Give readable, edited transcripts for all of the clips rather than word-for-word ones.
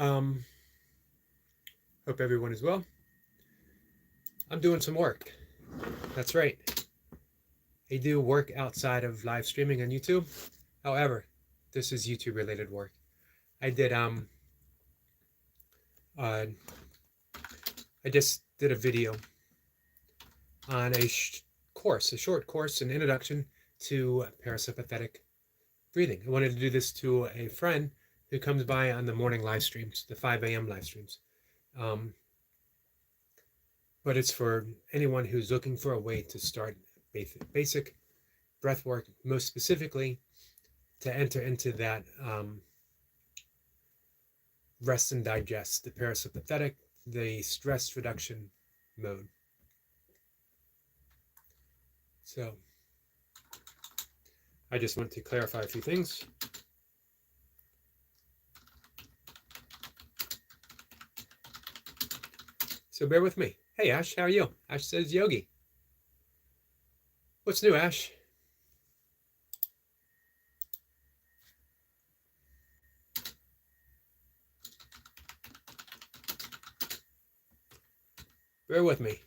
Um, Hope everyone is well. I'm doing some work. That's right. I do work outside of live streaming on YouTube. However, this is YouTube related work. I did uh, I just did a video on a short course, an introduction to parasympathetic breathing. I wanted to do this to a friend who comes by on the morning live streams, the 5 a.m. live streams. Um, but it's for anyone who's looking for a way to start basic breath work, most specifically to enter into that rest and digest, the parasympathetic, the stress reduction mode. So I just want to clarify a few things. So bear with me. Hey, Ash, how are you? Ash says yogi. What's new, Ash? Bear with me.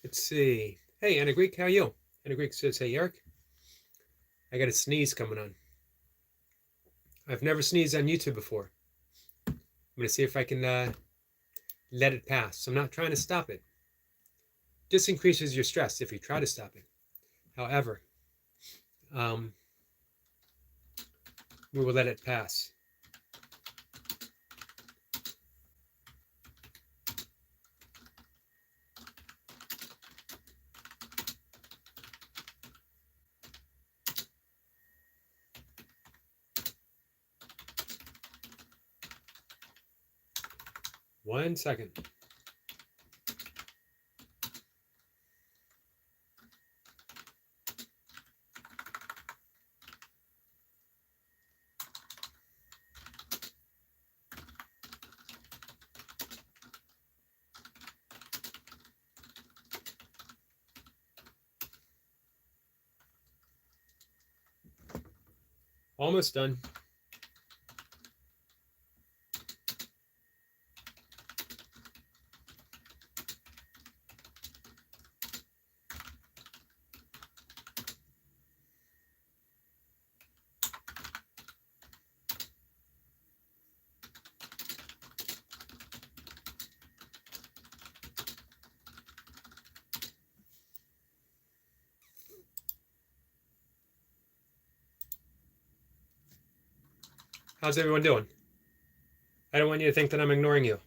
Let's see. Hey, Anna Greek, how are you? Anna Greek says, hey, Eric, I got a sneeze coming on. I've never sneezed on YouTube before. I'm going to see if I can let it pass. I'm not trying to stop it. This increases your stress if you try to stop it. However, we will let it pass. One second. Almost done. How's everyone doing? I don't want you to think that I'm ignoring you.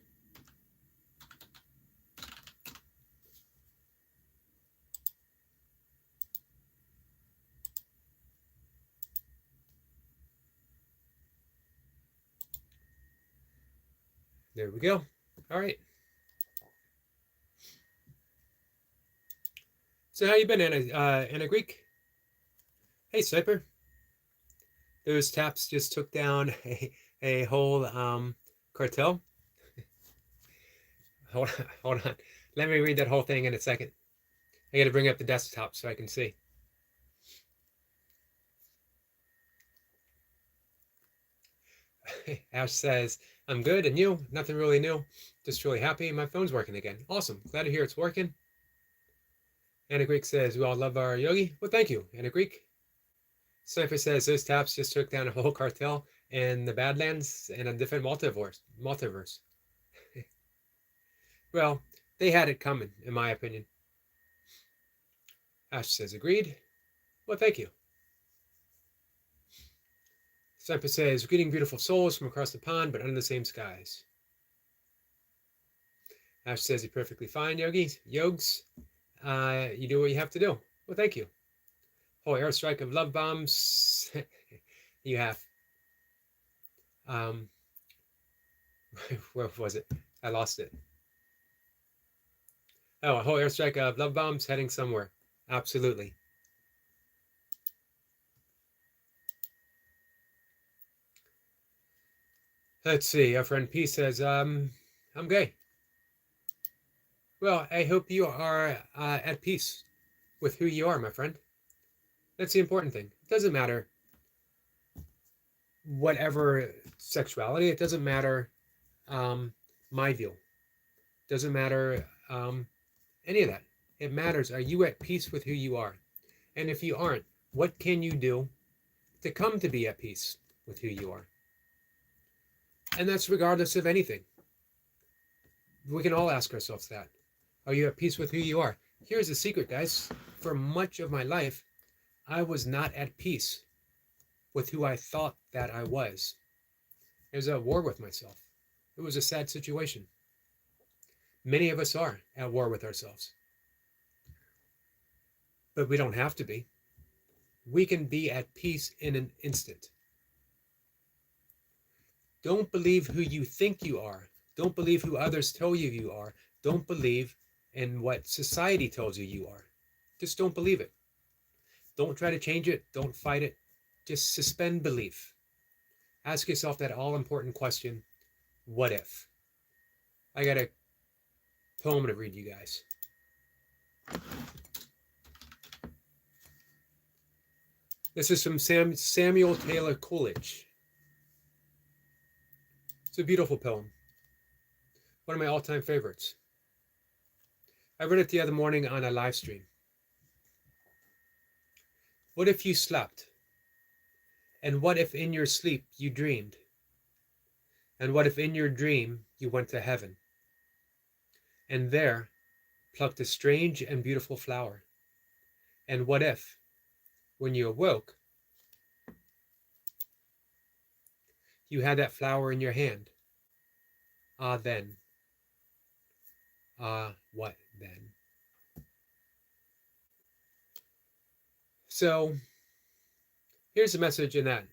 There we go. All right. So how you been, Anna Greek? Hey, Sniper. Those taps just took down a whole cartel. Hold on. Let me read that whole thing in a second. I got to bring up the desktop so I can see. Ash says, I'm good, and you? Nothing really new. Just really happy. My phone's working again. Awesome. Glad to hear it's working. Anna Greek says, we all love our yogi. Well, thank you, Anna Greek. Sniper says, those taps just took down a whole cartel in the Badlands and a different multiverse. Well, they had it coming, in my opinion. Ash says, agreed. Well, thank you. Sniper says, greeting beautiful souls from across the pond, but under the same skies. Ash says, you're perfectly fine, Yogi. Yogs, you do what you have to do. Well, thank you. Whole airstrike of love bombs. You have. Where was it? I lost it. Oh, a whole airstrike of love bombs heading somewhere. Absolutely. Let's see. Our friend P says, I'm gay. Well, I hope you are at peace with who you are, my friend. That's the important thing. It doesn't matter whatever sexuality. It doesn't matter my view. It doesn't matter any of that. It matters, are you at peace with who you are? And if you aren't, what can you do to come to be at peace with who you are? And that's regardless of anything. We can all ask ourselves that. Are you at peace with who you are? Here's the secret, guys. For much of my life, I was not at peace with who I thought that I was. I was at war with myself. It was a sad situation. Many of us are at war with ourselves. But we don't have to be. We can be at peace in an instant. Don't believe who you think you are. Don't believe who others tell you you are. Don't believe in what society tells you are. Just don't believe it. Don't try to change it. Don't fight it. Just suspend belief. Ask yourself that all-important question, what if? I got a poem to read you guys. This is from Samuel Taylor Coleridge. It's a beautiful poem. One of my all-time favorites. I read it the other morning on a live stream. What if you slept? And what if in your sleep you dreamed? And what if in your dream you went to heaven? And there plucked a strange and beautiful flower? And what if, when you awoke, you had that flower in your hand? Ah, then. Ah, what then? So, here's the message in that.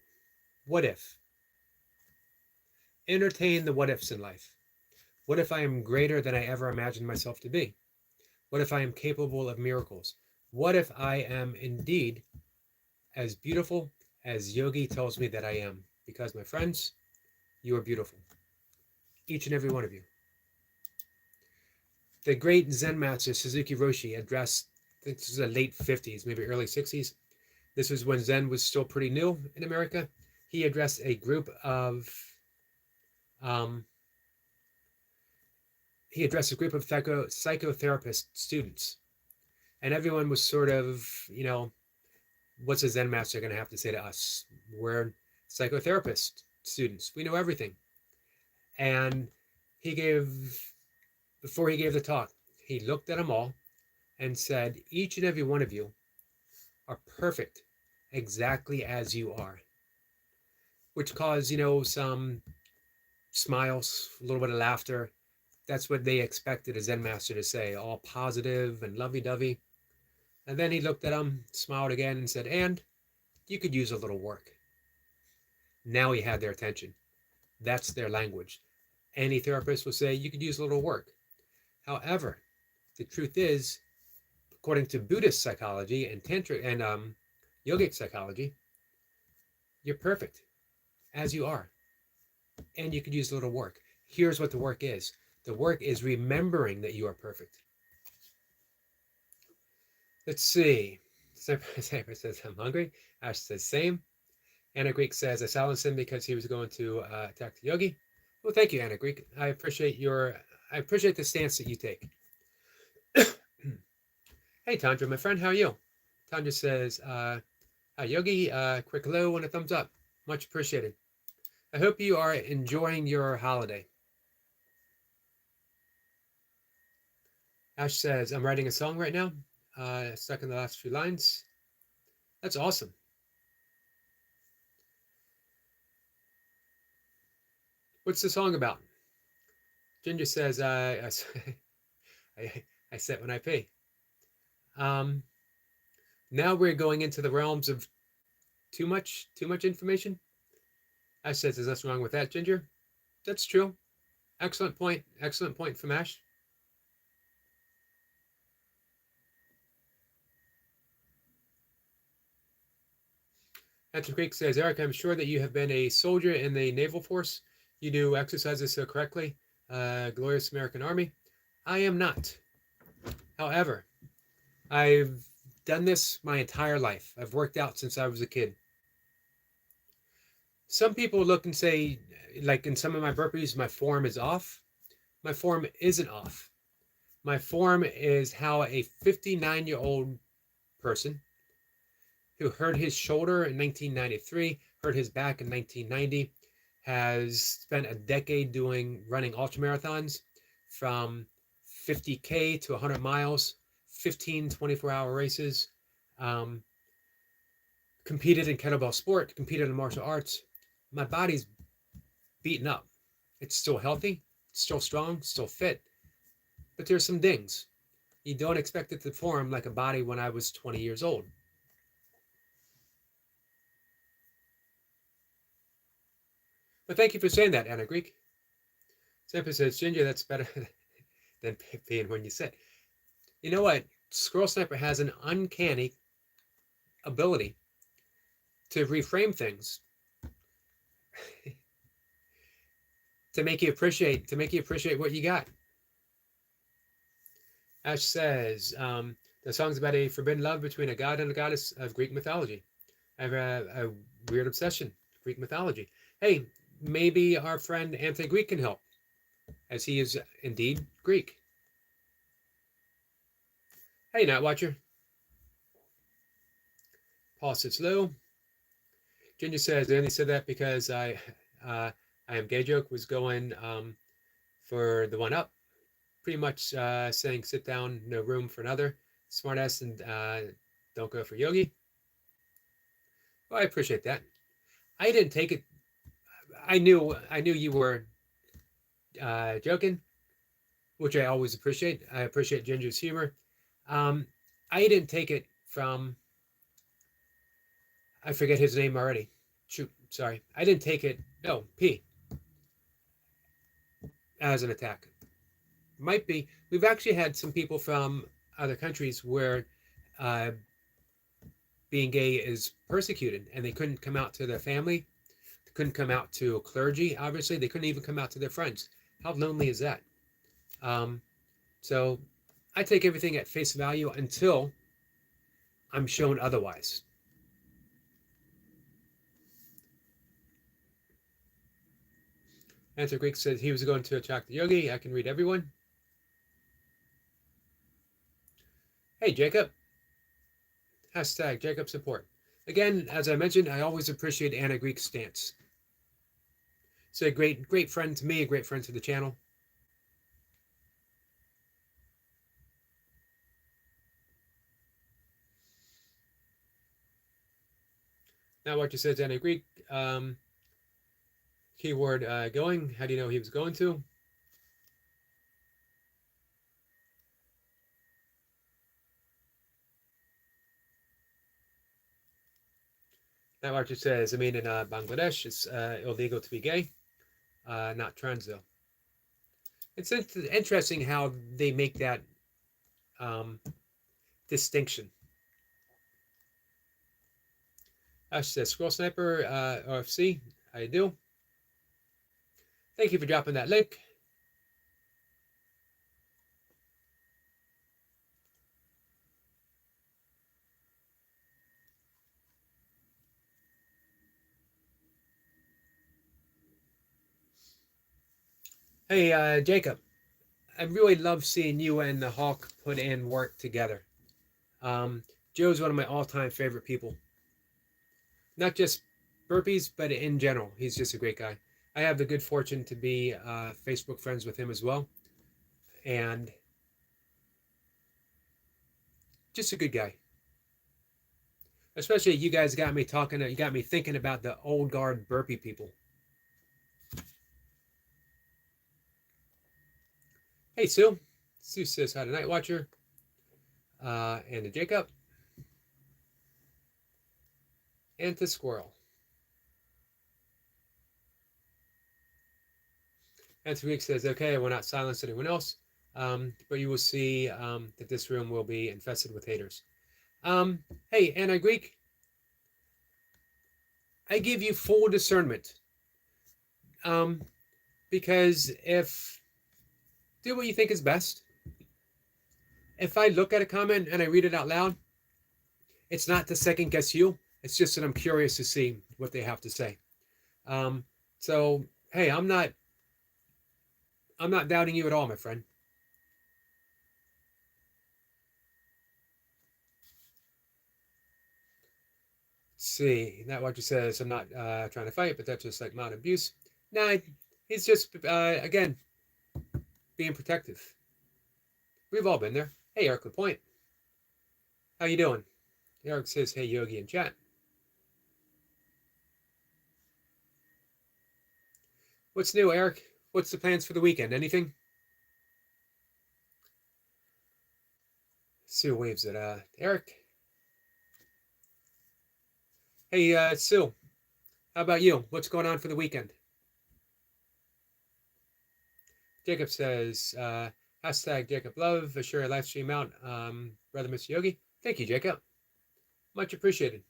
What if? Entertain the what ifs in life. What if I am greater than I ever imagined myself to be? What if I am capable of miracles? What if I am indeed as beautiful as Yogi tells me that I am? Because, my friends, you are beautiful. Each and every one of you. The great Zen master Suzuki Roshi addressed, I think this was the late 50s, maybe early 60s. This was when Zen was still pretty new in America. He addressed a group of psychotherapist students. And everyone was sort of, what's a Zen master going to have to say to us? We're psychotherapist students. We know everything. And before he gave the talk, he looked at them all and said, each and every one of you are perfect exactly as you are. Which caused, some smiles, a little bit of laughter. That's what they expected a Zen master to say, all positive and lovey-dovey. And then he looked at them, smiled again, and said, and you could use a little work. Now he had their attention. That's their language. Any therapist will say, you could use a little work. However, the truth is, according to Buddhist psychology and Tantric and yogic psychology, you're perfect as you are. And you could use a little work. Here's what the work is. The work is remembering that you are perfect. Let's see. Cypher says, I'm hungry. Ash says, same. Anna Greek says, I silenced him because he was going to attack the yogi. Well, thank you, Anna Greek. I appreciate the stance that you take. Hey, Tandra, my friend, how are you? Tandra says, hi, Yogi, quick hello and a thumbs up. Much appreciated. I hope you are enjoying your holiday. Ash says, I'm writing a song right now. Stuck in the last few lines. That's awesome. What's the song about? Ginger says, I set when I pay. Now we're going into the realms of too much information. Ash says, there's nothing wrong with that, Ginger. That's true. Excellent point from Ash. Patrick Creek says, Eric, I'm sure that you have been a soldier in the Naval Force. You do exercises so correctly. Glorious American Army. I am not. However, I've done this my entire life. I've worked out since I was a kid. Some people look and say, like in some of my burpees, my form is off. My form isn't off. My form is how a 59-year-old person who hurt his shoulder in 1993, hurt his back in 1990, has spent a decade running ultramarathons from 50K to 100 miles, 15 24-hour races, competed in kettlebell sport, competed in martial arts. My body's beaten up. It's still healthy, still strong, still fit, but there's some dings. You don't expect it to form like a body when I was 20 years old. But thank you for saying that, Anna Greek. Sampa says, Ginger, that's better than being when you said. You know what? Squirrel Sniper has an uncanny ability to reframe things to make you appreciate what you got. Ash says, the song's about a forbidden love between a god and a goddess of Greek mythology. I have a weird obsession with Greek mythology. Hey, maybe our friend Anthony Greek can help, as he is indeed Greek. Hey, Night Watcher. Paul sits low. Ginger says, I only said that because I am gay joke was going for the one up. Pretty much saying sit down, no room for another. Smartass and don't go for yogi. Well, I appreciate that. I didn't take it. I knew you were joking, which I always appreciate. I appreciate Ginger's humor. I didn't take it from, I forget his name already. Shoot, sorry. I didn't take it, no, P, as an attack. Might be. We've actually had some people from other countries where being gay is persecuted, and they couldn't come out to their family, they couldn't come out to clergy, obviously. They couldn't even come out to their friends. How lonely is that? So I take everything at face value until I'm shown otherwise. Answer Greek said he was going to attack the yogi. I can read everyone. Hey, Jacob. Hashtag Jacob support. Again, as I mentioned, I always appreciate Anna Greek's stance. She's a great friend to me, a great friend to the channel. Now what you said, Anna Greek. Keyword going. How do you know he was going to? Now Archer says, I mean, in Bangladesh, it's illegal to be gay, not trans though. It's interesting how they make that distinction. Ash says, Squirrel Sniper OFC, how you do? Thank you for dropping that link. Hey, Jacob, I really love seeing you and the Hawk put in work together. Joe's one of my all-time favorite people. Not just burpees, but in general. He's just a great guy. I have the good fortune to be Facebook friends with him as well. And just a good guy. Especially you guys got me talking, you got me thinking about the old guard burpee people. Hey, Sue. Sue says hi to Night Watcher. And to Jacob. And to Squirrel. And Tariq says, okay, I will not silence anyone else, but you will see that this room will be infested with haters. Hey, Anna Greek, I give you full discernment. because do what you think is best. If I look at a comment and I read it out loud, it's not to second guess you. It's just that I'm curious to see what they have to say. So hey, I'm not doubting you at all, my friend. Let's see, that watcher says I'm not trying to fight, but that's just like mild abuse. No, he's just again being protective. We've all been there. Hey, Eric LaPointe, how you doing? Eric says, hey, Yogi in chat. What's new, Eric? What's the plans for the weekend? Anything? Sue waves at Eric. Hey, Sue, how about you? What's going on for the weekend? Jacob says, hashtag Jacob Love, sure live stream out, brother Mr. Yogi. Thank you, Jacob. Much appreciated.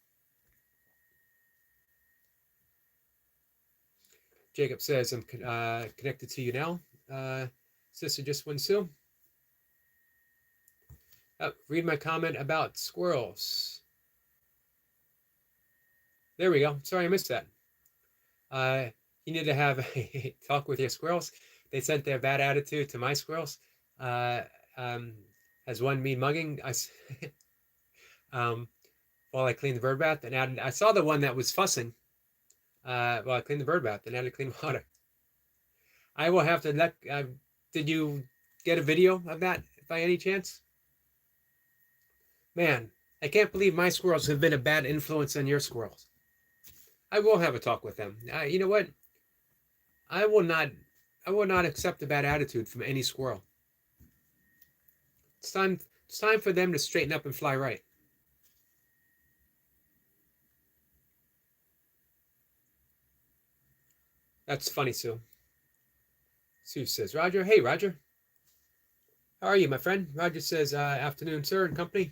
Jacob says, I'm connected to you now. Sister Just One Sue. Oh, read my comment about squirrels. There we go. Sorry, I missed that. You need to have a talk with your squirrels. They sent their bad attitude to my squirrels. As one mean mugging, while I cleaned the bird bath, and I saw the one that was fussing while I cleaned the bird bath and added clean water. I will have to let. Did you get a video of that by any chance? Man, I can't believe my squirrels have been a bad influence on your squirrels. I will have a talk with them. You know what? I will not accept a bad attitude from any squirrel. It's time for them to straighten up and fly right. That's funny, Sue. Sue says, Roger. Hey, Roger. How are you, my friend? Roger says, afternoon, sir, and company.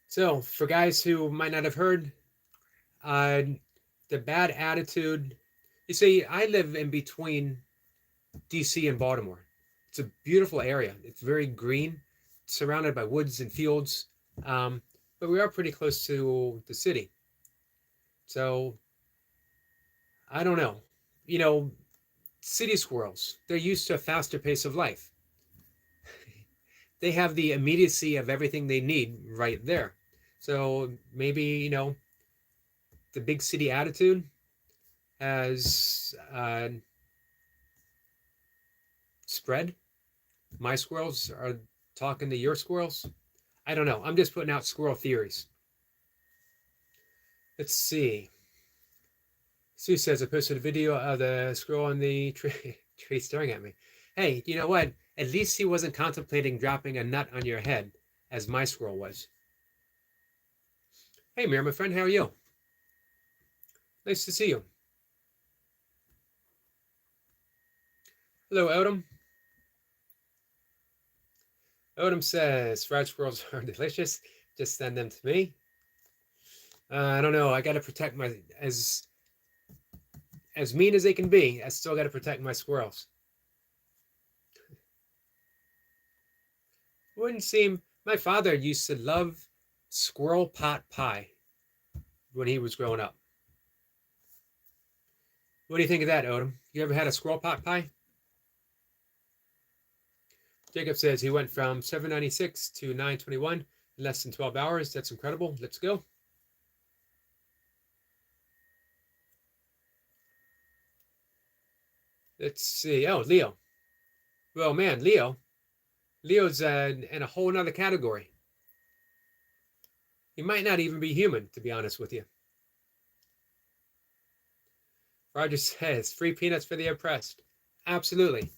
So, for guys who might not have heard, the bad attitude, you see, I live in between DC and Baltimore. It's a beautiful area. It's very green, surrounded by woods and fields, but we are pretty close to the city. So, I don't know. You know, city squirrels, they're used to a faster pace of life. They have the immediacy of everything they need right there. So maybe, you know, the big city attitude has spread. My squirrels are talking to your squirrels. I don't know. I'm just putting out squirrel theories. Let's see. Sue says, I posted a video of the squirrel on the tree staring at me. Hey, you know what? At least he wasn't contemplating dropping a nut on your head, as my squirrel was. Hey, Mir, my friend, how are you? Nice to see you. Hello, Odom. Odom says, fried squirrels are delicious. Just send them to me. I don't know. I got to protect my, as mean as they can be, I still got to protect my squirrels. Wouldn't seem, my father used to love squirrel pot pie when he was growing up. What do you think of that, Odom? You ever had a squirrel pot pie? Jacob says he went from 796 to 921 in less than 12 hours. That's incredible. Let's go. Let's see. Oh, Leo. Well, man, Leo's in a whole nother category. He might not even be human, to be honest with you. Roger says, free peanuts for the oppressed. Absolutely.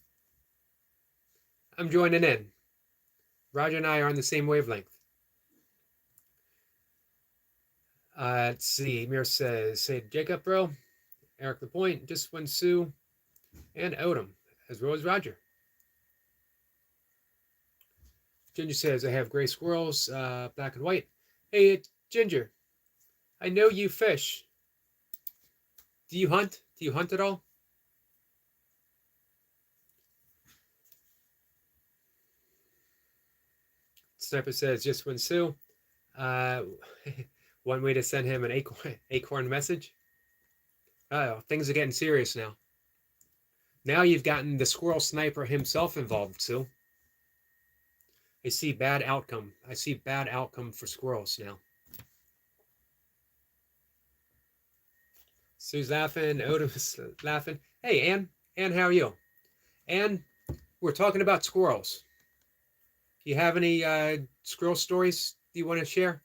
I'm joining in. Roger and I are on the same wavelength. Let's see. Mir says, say Jacob, bro. Eric LaPointe, Just One Sue, and Odom, as well as Roger. Ginger says, I have gray squirrels, black and white. Hey, Ginger, I know you fish. Do you hunt? Do you hunt at all? Sniper says, just when Sue. One way to send him an acorn message. Oh, things are getting serious now. Now you've gotten the squirrel sniper himself involved, Sue. I see bad outcome. I see bad outcome for squirrels now. Sue's laughing. Odom's laughing. Hey, Ann. Ann, how are you? Ann, we're talking about squirrels. Do you have any squirrel stories you want to share?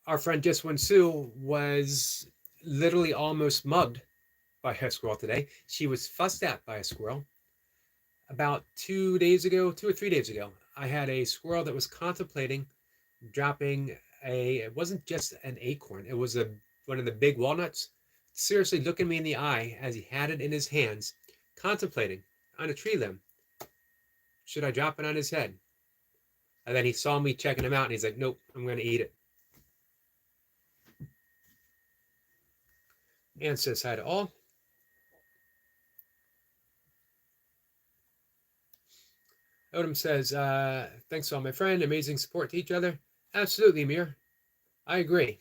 Our friend Just One Sue was literally almost mugged by a squirrel today. She was fussed at by a squirrel. About 2 or 3 days ago, I had a squirrel that was contemplating dropping it wasn't just an acorn, it was one of the big walnuts, seriously looking me in the eye as he had it in his hands, contemplating on a tree limb. Should I drop it on his head? And then he saw me checking him out and he's like, nope, I'm going to eat it. Ann says hi to all. Odom says, thanks all my friend, amazing support to each other. Absolutely, Mir. I agree.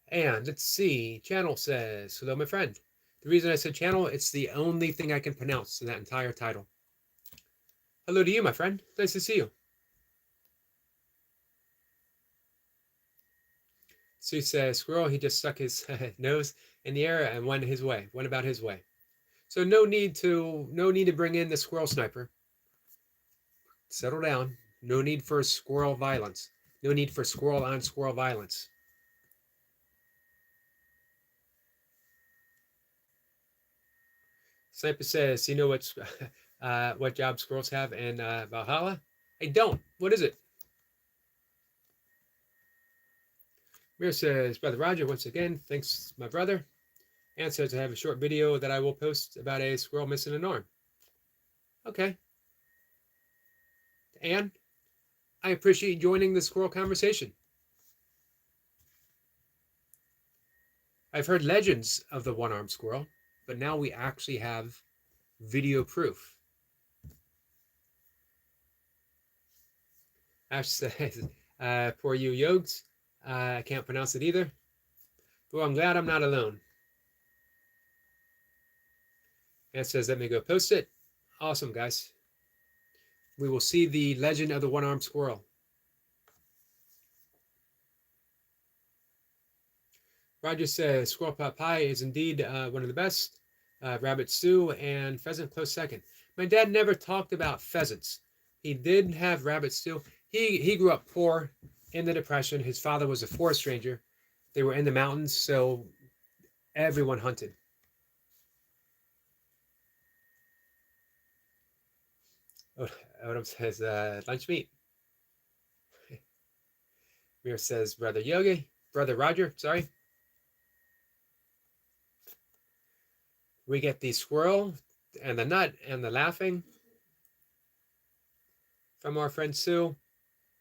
And let's see, Channel says, hello my friend. The reason I said channel, it's the only thing I can pronounce in that entire title. Hello to you, my friend. Nice to see you. Sue says, squirrel, he just stuck his nose in the air and went about his way. So no need to bring in the squirrel sniper. Settle down. No need for squirrel violence. No need for squirrel on squirrel violence. Sniper says, you know what job squirrels have in Valhalla? I don't. What is it? Mir says, Brother Roger, once again, thanks, my brother. And says, I have a short video that I will post about a squirrel missing an arm. Okay. Ann, I appreciate joining the squirrel conversation. I've heard legends of the one-armed squirrel, but now we actually have video proof. Ash says, poor you, Yogs. I can't pronounce it either. Well, I'm glad I'm not alone. Ann says, let me go post it. Awesome, guys. We will see the legend of the one-armed squirrel. Roger says, squirrel pot pie is indeed one of the best. Rabbit stew and pheasant close second. My dad never talked about pheasants. He did have rabbit stew. He grew up poor in the Depression. His father was a forest ranger. They were in the mountains, so everyone hunted. Odom says, lunch meat. Mir says, Brother Roger, sorry. We get the squirrel and the nut and the laughing from our friend Sue.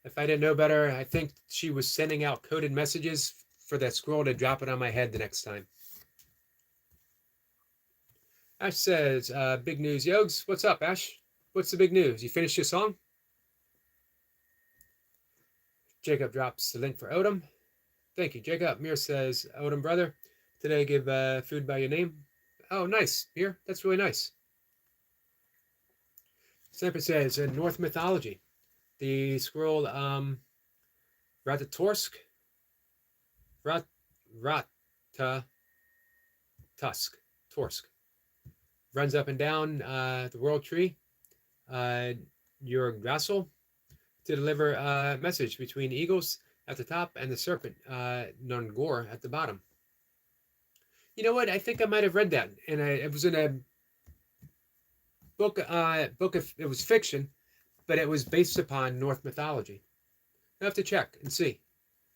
If I didn't know better, I think she was sending out coded messages for that squirrel to drop it on my head the next time. Ash says, big news, Yogs. What's up, Ash? What's the big news? You finished your song? Jacob drops the link for Odom. Thank you, Jacob. Mir says, Odom, brother, today give food by your name. Oh, nice, Mir. That's really nice. Sniper says, in Norse mythology, the squirrel Ratatorsk, Torsk, runs up and down the world tree, Yggdrasil, to deliver a message between eagles at the top and the serpent, Nongor, at the bottom. You know what? I think I might have read that, and it was in a book. It was fiction, but it was based upon Norse mythology. I have to check and see. It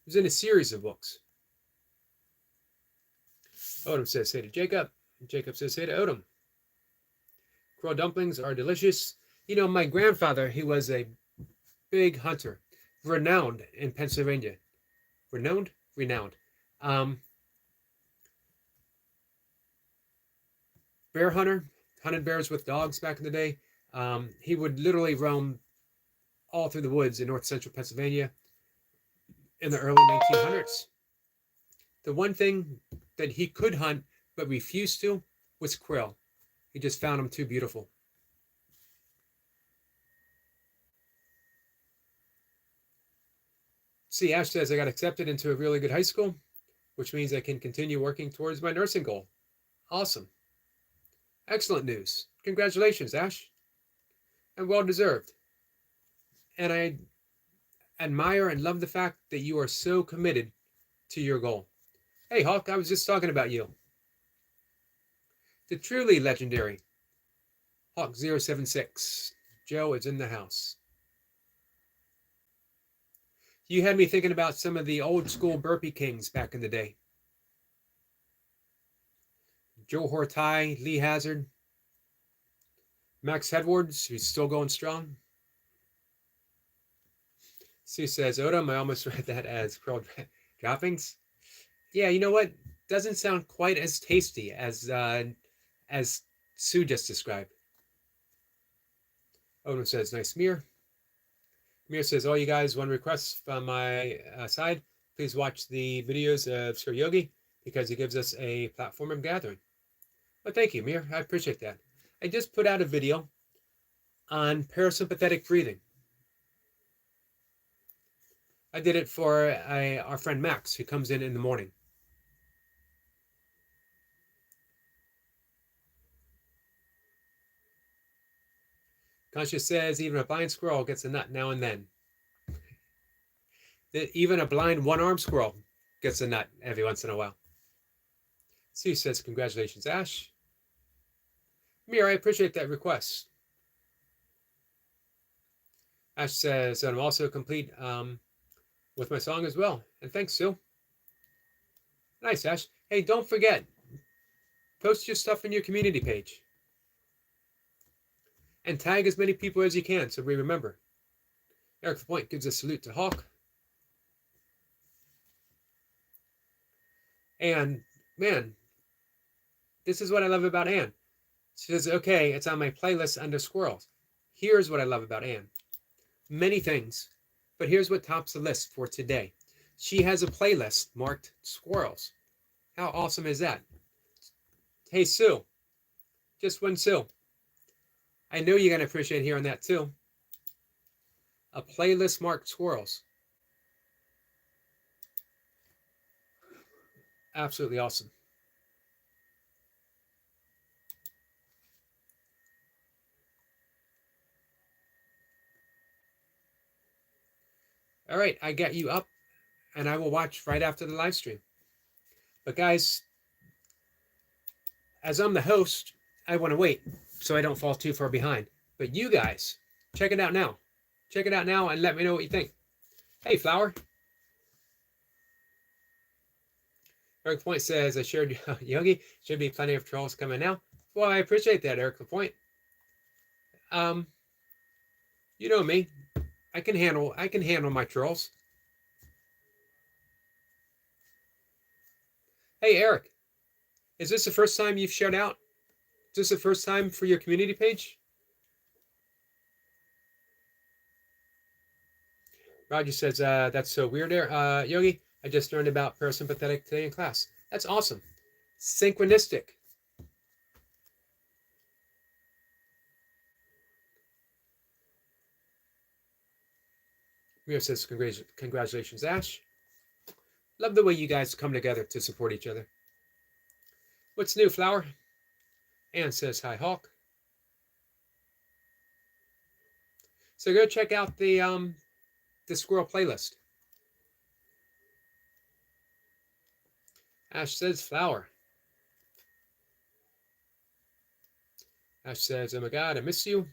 was in a series of books. Odom says, "Hey to Jacob." And Jacob says, "Hey to Odom." Crow dumplings are delicious. You know, my grandfather, he was a big hunter, renowned in Pennsylvania. Renowned. bear hunter, hunted bears with dogs back in the day. He would literally roam all through the woods in north central Pennsylvania in the early 1900s. The one thing that he could hunt but refused to was quail. He just found them too beautiful. See, Ash says I got accepted into a really good high school, which means I can continue working towards my nursing goal. Awesome. Excellent news. Congratulations, Ash. And well deserved. And I admire and love the fact that you are so committed to your goal. Hey, Hawk, I was just talking about you. The truly legendary Hawk076. Joe is in the house. You had me thinking about some of the old school Burpee Kings back in the day. Joe Hortai, Lee Hazard, Max Edwards, who's still going strong. Sue says, Odom, I almost read that as grilled droppings. Yeah, you know what? Doesn't sound quite as tasty as Sue just described. Odom says, nice mirror. Mir says, oh, you guys, one request from my side. Please watch the videos of Sir Yogi because he gives us a platform of gathering. Well, thank you, Mir. I appreciate that. I just put out a video on parasympathetic breathing. I did it for our friend Max, who comes in the morning. Conscious says, even a blind squirrel gets a nut now and then. Even a blind one-armed squirrel gets a nut every once in a while. Sue says, congratulations, Ash. Mir, I appreciate that request. Ash says, I'm also complete with my song as well. And thanks, Sue. Nice, Ash. Hey, don't forget, post your stuff in your community page. And tag as many people as you can so we remember. Eric Point gives a salute to Hawk. And, man, this is what I love about Anne. She says, okay, it's on my playlist under squirrels. Here's what I love about Anne. Many things, but here's what tops the list for today. She has a playlist marked squirrels. How awesome is that? Hey, Sue. Just one Sue. I know you're going to appreciate hearing that too. A playlist marked squirrels. Absolutely awesome. All right, I got you up and I will watch right after the live stream. But guys, as I'm the host, I want to wait so I don't fall too far behind. But you guys, check it out now. Check it out now and let me know what you think. Hey, Flower. Eric Point says, I shared Yogi. Should be plenty of trolls coming now. Well, I appreciate that, Eric Point. You know me. I can handle my trolls. Hey, Eric. Is this the first time you've shared out? Is this the first time for your community page? Roger says, that's so weird there. Yogi, I just learned about parasympathetic today in class. That's awesome. Synchronistic. Mira says, congratulations, Ash. Love the way you guys come together to support each other. What's new, Flower? Anne says, hi, Hawk. So go check out the squirrel playlist. Ash says, Flower. Ash says, oh my God, I miss you.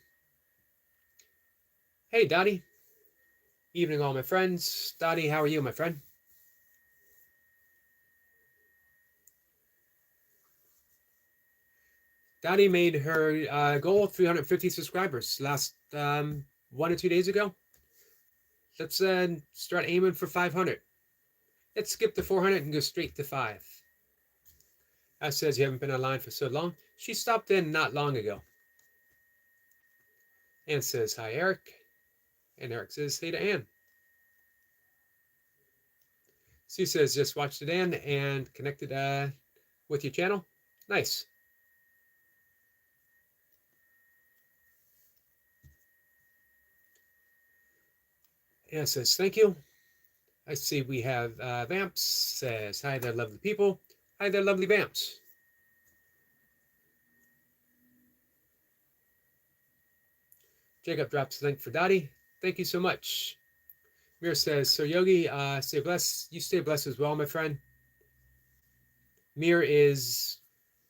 Hey, Dottie. Evening, all my friends. Dottie, how are you, my friend? Dottie made her goal of 350 subscribers last 1 or 2 days ago. Let's start aiming for 500. Let's skip the 400 and go straight to 5. Ash says you haven't been online for so long. She stopped in not long ago. Ann says, hi, Eric. And Eric says, hey to Ann. Sue says, just watched it, Ann, and connected with your channel. Nice. Ann says, thank you. I see we have Vamps says, hi there, lovely people. Hi there, lovely Vamps. Jacob drops the link for Dottie. Thank you so much. Mir says, so Yogi, stay blessed. You stay blessed as well, my friend. Mir is,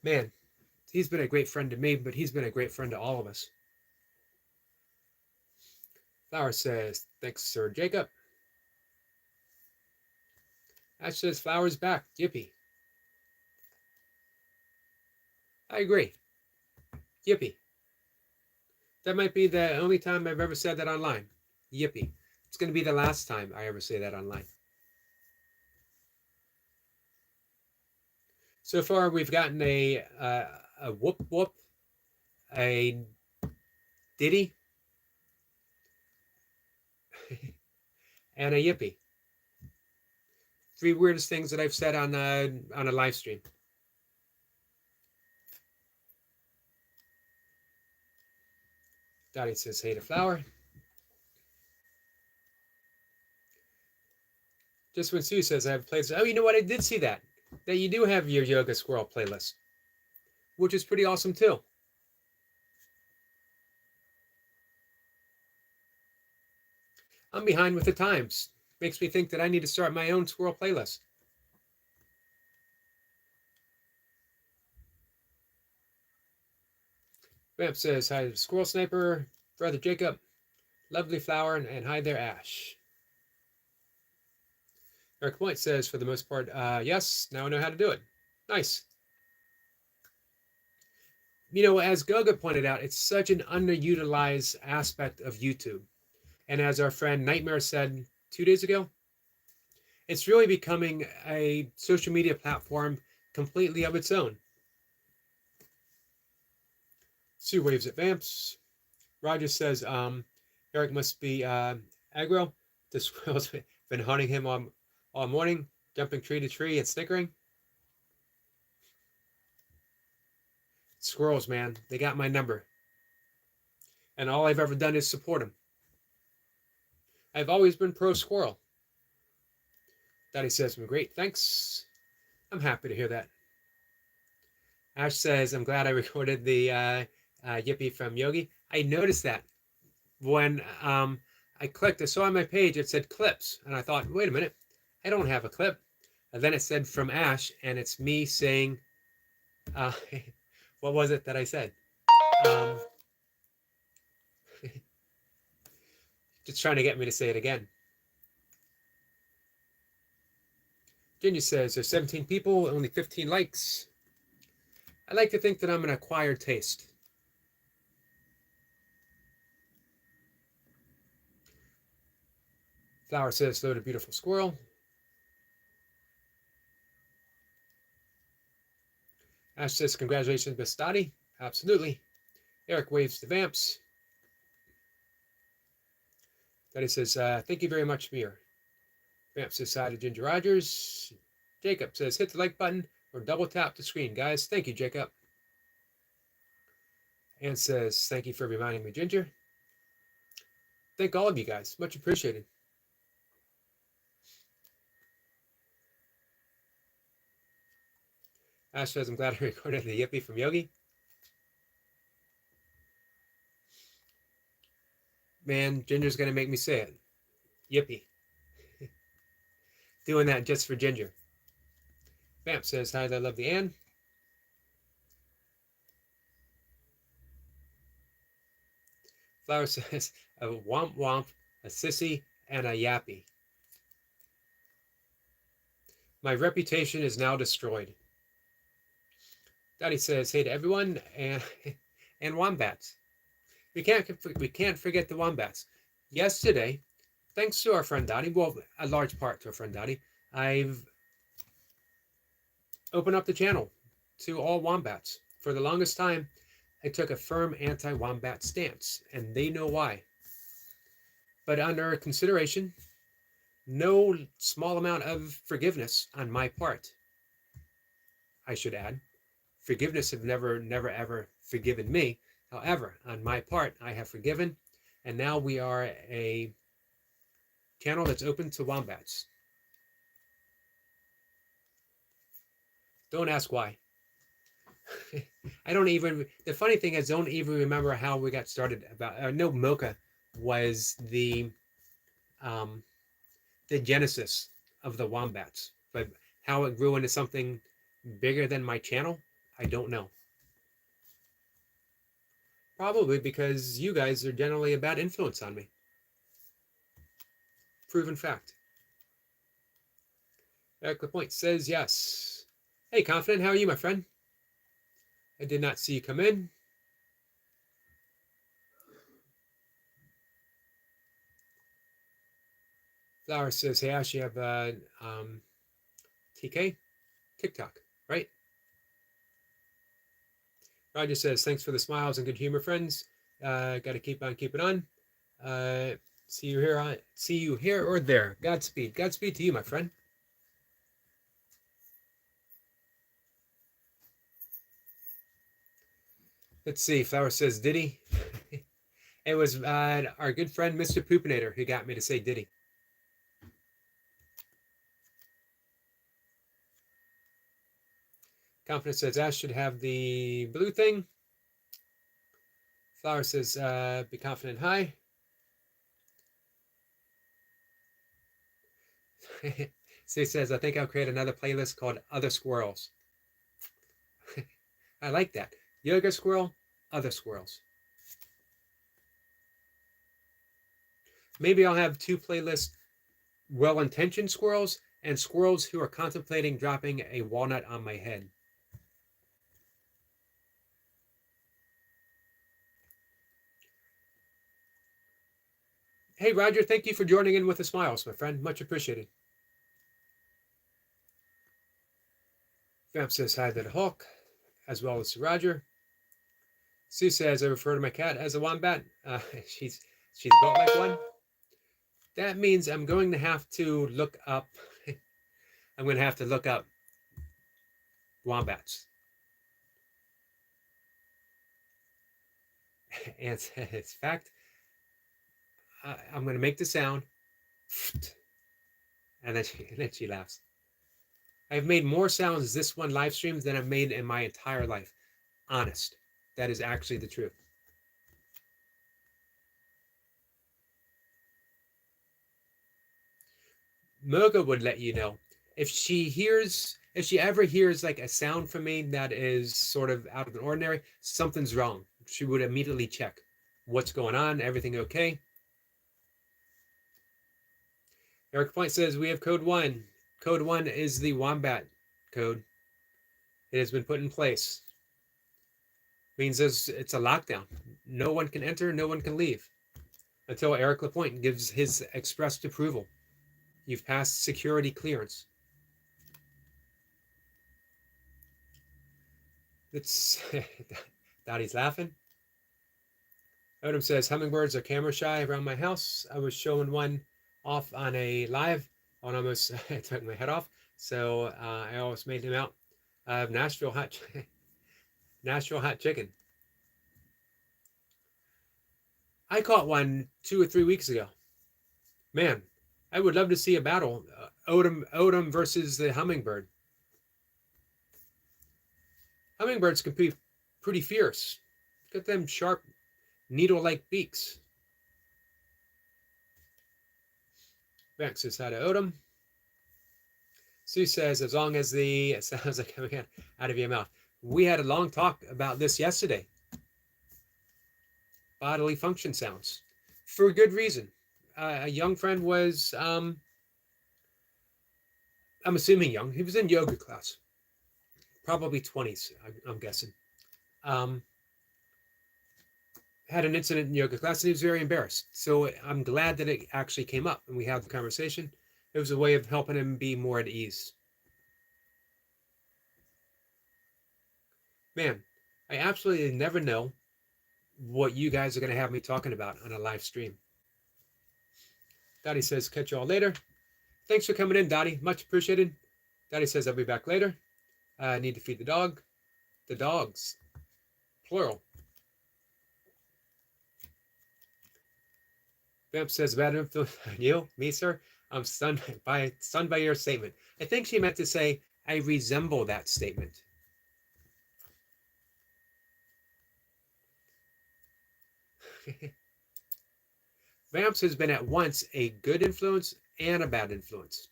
man, he's been a great friend to me, but he's been a great friend to all of us. Flower says, thanks, Sir Jacob. Ash says, Flower's back. Yippee. I agree. Yippee. That might be the only time I've ever said that online. Yippee. It's going to be the last time I ever say that online. So far, we've gotten a whoop whoop, a diddy, and a yippee. 3 weirdest things that I've said on a live stream. Dottie says, hey to Flower. Just when Sue says I have playlists. Oh, you know what? I did see that you do have your Yoga Squirrel playlist, which is pretty awesome too. I'm behind with the times. Makes me think that I need to start my own squirrel playlist. Vamp says, hi, Squirrel Sniper, Brother Jacob, lovely Flower, and hi there, Ash. Eric Point says, for the most part, yes, now I know how to do it. Nice. You know, as Goga pointed out, it's such an underutilized aspect of YouTube. And as our friend Nightmare said 2 days ago, it's really becoming a social media platform completely of its own. Sue waves at Vamps. Roger says, Eric must be aggro. The squirrel's been hunting him all morning, jumping tree to tree and snickering. Squirrels, man, they got my number. And all I've ever done is support them. I've always been pro squirrel. Daddy says, great, thanks. I'm happy to hear that. Ash says, I'm glad I recorded the yippee from Yogi. I noticed that when I clicked, I saw on my page, it said clips. And I thought, wait a minute, I don't have a clip. And then it said from Ash, and it's me saying, what was it that I said? Just trying to get me to say it again. Ginger says, there's 17 people, only 15 likes. I like to think that I'm an acquired taste. Flower says, hello to beautiful squirrel. Ash says, congratulations, Miss Dottie. Absolutely. Eric waves to Vamps. Dottie says, thank you very much, Mir. Vamps says, hi to Ginger Rogers. Jacob says, hit the like button or double tap the screen, guys. Thank you, Jacob. Ann says, thank you for reminding me, Ginger. Thank all of you guys. Much appreciated. Ash says, I'm glad I recorded the yippee from Yogi. Man, Ginger's going to make me say it. Yippee. Doing that just for Ginger. Vamp says, hi, I love the Ann. Flower says, a womp womp, a sissy, and a yappy. My reputation is now destroyed. Daddy says, hey to everyone, and wombats. We can't forget the wombats. Yesterday, thanks to our friend Dottie, well, a large part to our friend Dottie, I've opened up the channel to all wombats. For the longest time, I took a firm anti-wombat stance, and they know why. But under consideration, no small amount of forgiveness on my part, I should add. Forgiveness have never, ever forgiven me. However, on my part, I have forgiven, and now we are a channel that's open to wombats. Don't ask why. I don't even, the funny thing is, don't even remember how we got started about, I know Mocha was the genesis of the wombats, but how it grew into something bigger than my channel, I don't know. Probably because you guys are generally a bad influence on me. Proven fact. Eric LaPointe says yes. Hey, Confident, how are you, my friend? I did not see you come in. Flower says, hey, Ash, you have TK? TikTok, right? Roger says, thanks for the smiles and good humor, friends. Got to keep on keeping on. See you here or there. Godspeed. Godspeed to you, my friend. Let's see. Flower says, Diddy. It was our good friend, Mr. Poopinator, who got me to say Diddy. Confidence says, Ash should have the blue thing. Flower says, be confident, hi. Sue says, I think I'll create another playlist called Other Squirrels. I like that. Yoga squirrel, other squirrels. Maybe I'll have two playlists, well-intentioned squirrels and squirrels who are contemplating dropping a walnut on my head. Hey, Roger, thank you for joining in with the smiles, my friend. Much appreciated. Vamp says hi to the Hulk, as well as to Roger. Sue says, I refer to my cat as a wombat. She's built like one. That means I'm going to have to look up, I'm going to have to look up wombats. And it's fact, I'm going to make the sound, and then she laughs. I've made more sounds this one live stream than I've made in my entire life. Honest. That is actually the truth. Moga would let you know. If she ever hears like a sound from me that is sort of out of the ordinary, something's wrong. She would immediately check. What's going on? Everything okay? Eric Point says, we have code 1. Code 1 is the wombat code. It has been put in place. Means it's a lockdown. No one can enter, no one can leave until Eric LaPointe gives his expressed approval. You've passed security clearance. It's Dottie's laughing. Odom says, hummingbirds are camera shy around my house. I was showing one off on a live and almost took my head off. So I almost made him out of Nashville hot chicken. I caught one 2 or 3 weeks ago. Man, I would love to see a battle. Odom versus the hummingbird. Hummingbirds can be pretty fierce. Got them sharp, needle-like beaks. Max says hi to Odom. Sue says, as long as the sounds are coming out of your mouth. We had a long talk about this yesterday. Bodily function sounds. For a good reason. A young friend was, I'm assuming young. He was in yoga class. Probably 20s, I'm guessing. Had an incident in yoga class and he was very embarrassed. So I'm glad that it actually came up and we had the conversation. It was a way of helping him be more at ease. Man, I absolutely never know what you guys are going to have me talking about on a live stream. Dottie says, catch you all later. Thanks for coming in, Dottie. Much appreciated. Dottie says, I'll be back later. I need to feed the dog. The dogs. Plural. Vamp says, bad influence on you? Me, sir? I'm stunned by your statement. I think she meant to say, I resemble that statement. Vamps has been at once a good influence and a bad influence.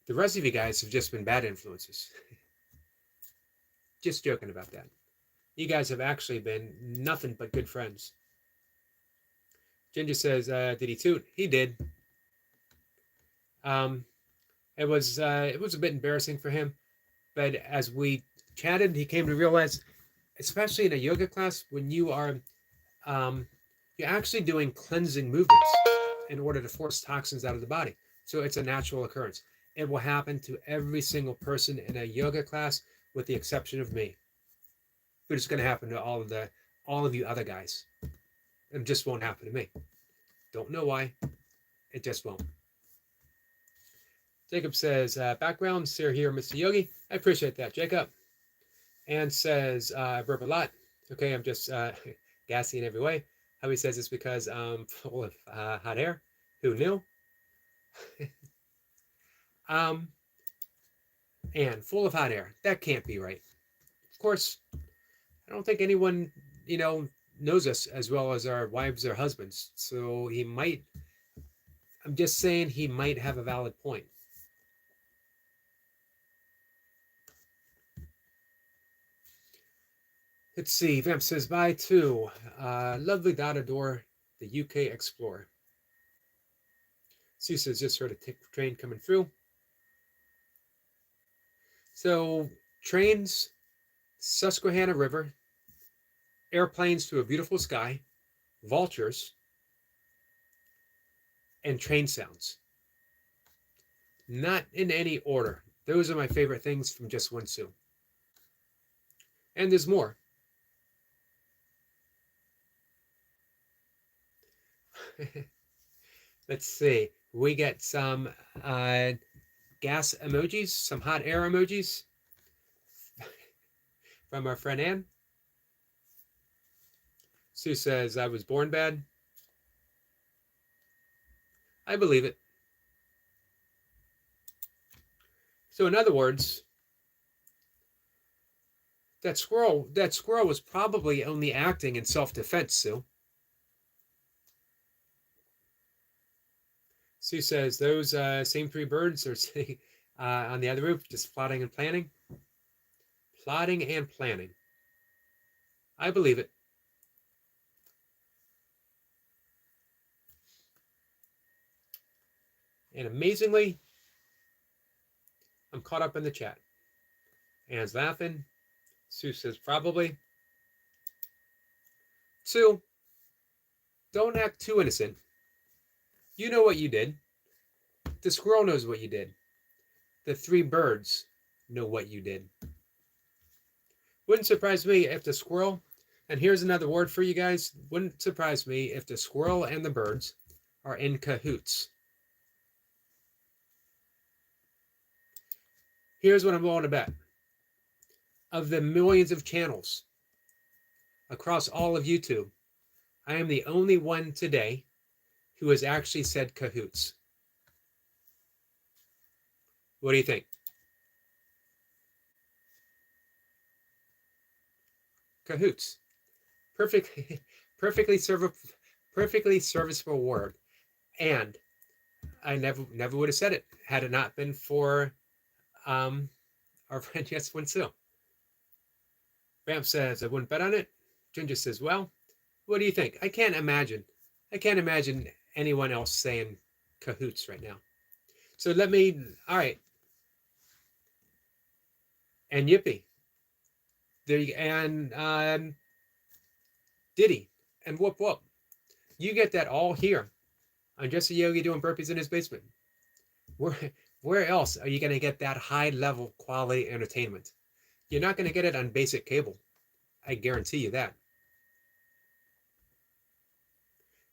The rest of you guys have just been bad influences. Just joking about that. You guys have actually been nothing but good friends. Ginger says, did he toot? He did. It was a bit embarrassing for him, but as we chatted, he came to realize, especially in a yoga class, when you are you're actually doing cleansing movements in order to force toxins out of the body. So it's a natural occurrence. It will happen to every single person in a yoga class, with the exception of me. But it's going to happen to all of you other guys. It just won't happen to me. Don't know why. It just won't. Jacob says, background, Sir here, Mr. Yogi. I appreciate that, Jacob. And says, I burp a lot. Okay, I'm just gassy in every way. How he says it's because I'm full of hot air. Who knew? And full of hot air. That can't be right. Of course, I don't think anyone, knows us as well as our wives or husbands. So he might, I'm just saying he might have a valid point. Let's see. Vamp says bye to lovely Dotador, the UK Explorer. Sue says just heard a train coming through. So trains, Susquehanna River, airplanes to a beautiful sky, vultures, and train sounds. Not in any order. Those are my favorite things from Just One Sue. And there's more. Let's see. We get some gas emojis, some hot air emojis from our friend Ann. Sue says, I was born bad. I believe it. So in other words, that squirrel was probably only acting in self-defense, Sue. Sue says, those same three birds are sitting on the other roof, just plotting and planning. Plotting and planning. I believe it. And amazingly, I'm caught up in the chat. Anne's laughing. Sue says, probably. Sue, don't act too innocent. You know what you did. The squirrel knows what you did. The three birds know what you did. Wouldn't surprise me if the squirrel, and here's another word for you guys, wouldn't surprise me if the squirrel and the birds are in cahoots. Here's what I'm willing to bet. Of the millions of channels across all of YouTube, I am the only one today who has actually said cahoots. What do you think? Cahoots. Perfectly serviceable word. And I never would have said it had it not been for our friend Yes One Sue. Vamp says, I wouldn't bet on it. Ginger says, well, what do you think? I can't imagine anyone else saying cahoots right now. So all right. And Yippee. And Diddy. And whoop whoop. You get that all here on Just a Yogi doing burpees in his basement. Where else are you going to get that high level quality entertainment? You're not going to get it on basic cable. I guarantee you that.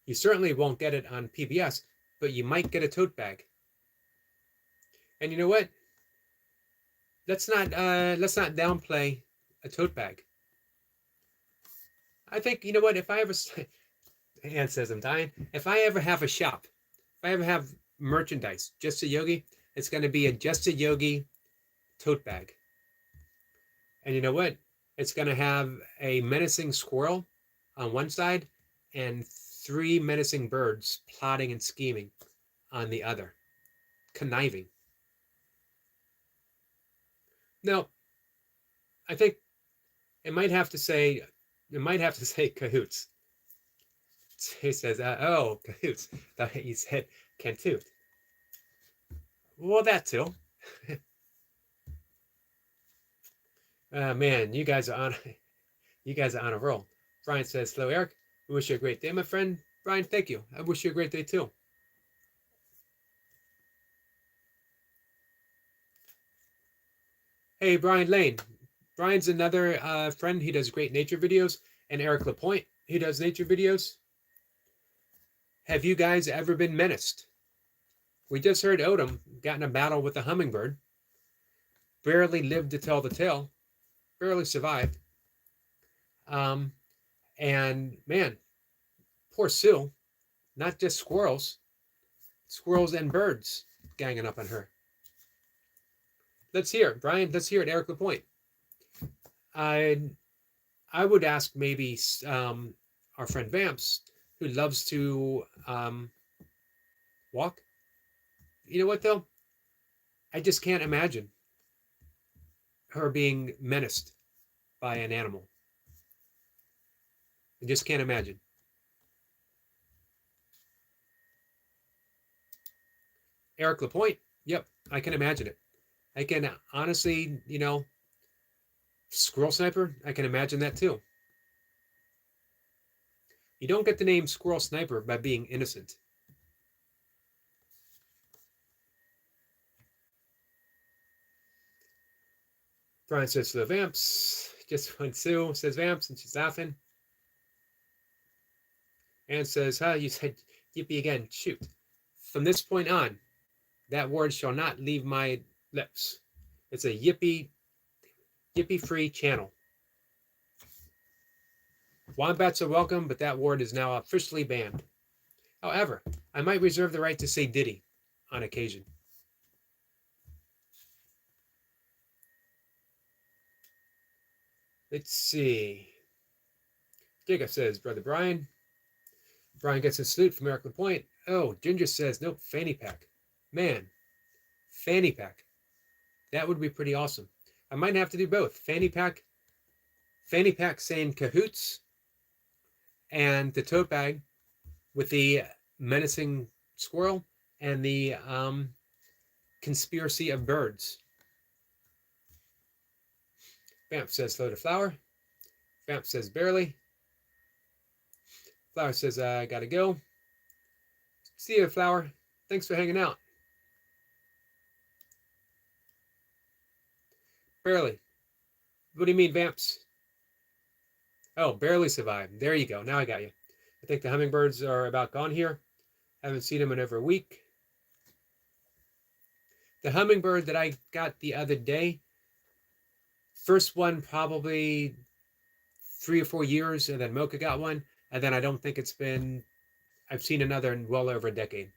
You certainly won't get it on PBS, but you might get a tote bag. And you know what? Let's not downplay a tote bag. I think, you know what, if I ever, Ann says I'm dying, if I ever have a shop, if I ever have merchandise, Just a Yogi, it's going to be a Just a Yogi tote bag. And you know what? It's going to have a menacing squirrel on one side and 3 menacing birds plotting and scheming on the other, conniving. Now, I think it might have to say cahoots. He says, oh, cahoots. Thought he said cantoot. Well, that too. Man, you guys are on a roll. Brian says, hello, Eric. I wish you a great day, my friend. Brian, thank you. I wish you a great day too. Hey, Brian Lane. Brian's another friend. He does great nature videos. And Eric Lapointe, he does nature videos. Have you guys ever been menaced? We just heard Odom got in a battle with a hummingbird. Barely lived to tell the tale. Barely survived. And man, poor Sue. Not just squirrels and birds ganging up on her. Let's hear it, Brian. Let's hear it, Eric Lapointe. I would ask maybe our friend Vamps, who loves to walk. You know what, though? I just can't imagine her being menaced by an animal. I just can't imagine. Eric Lapointe, yep, I can imagine it. I can honestly, Squirrel Sniper, I can imagine that too. You don't get the name Squirrel Sniper by being innocent. Brian says to the Vamps, just when Sue says Vamps and she's laughing. Ann says, you said yippee again. Shoot. From this point on, that word shall not leave my lips. It's a yippee-free channel. Wombats are welcome, but that word is now officially banned. However, I might reserve the right to say Diddy on occasion. Let's see. Jacob says, Brother Brian. Brian gets a salute from Eric Lapointe. Oh, Ginger says, nope, fanny pack. Man, fanny pack. That would be pretty awesome. I might have to do both. Fanny pack saying cahoots, and the tote bag with the menacing squirrel and the conspiracy of birds. Vamp says hello to Flower. Vamp says barely. Flower says, I gotta go. See you, Flower. Thanks for hanging out. Barely. What do you mean, Vamps? Oh, barely survived. There you go. Now I got you. I think the hummingbirds are about gone here. Haven't seen them in over a week. The hummingbird that I got the other day, first one probably 3 or 4 years, and then Mocha got one, and then I don't think I've seen another in well over a decade.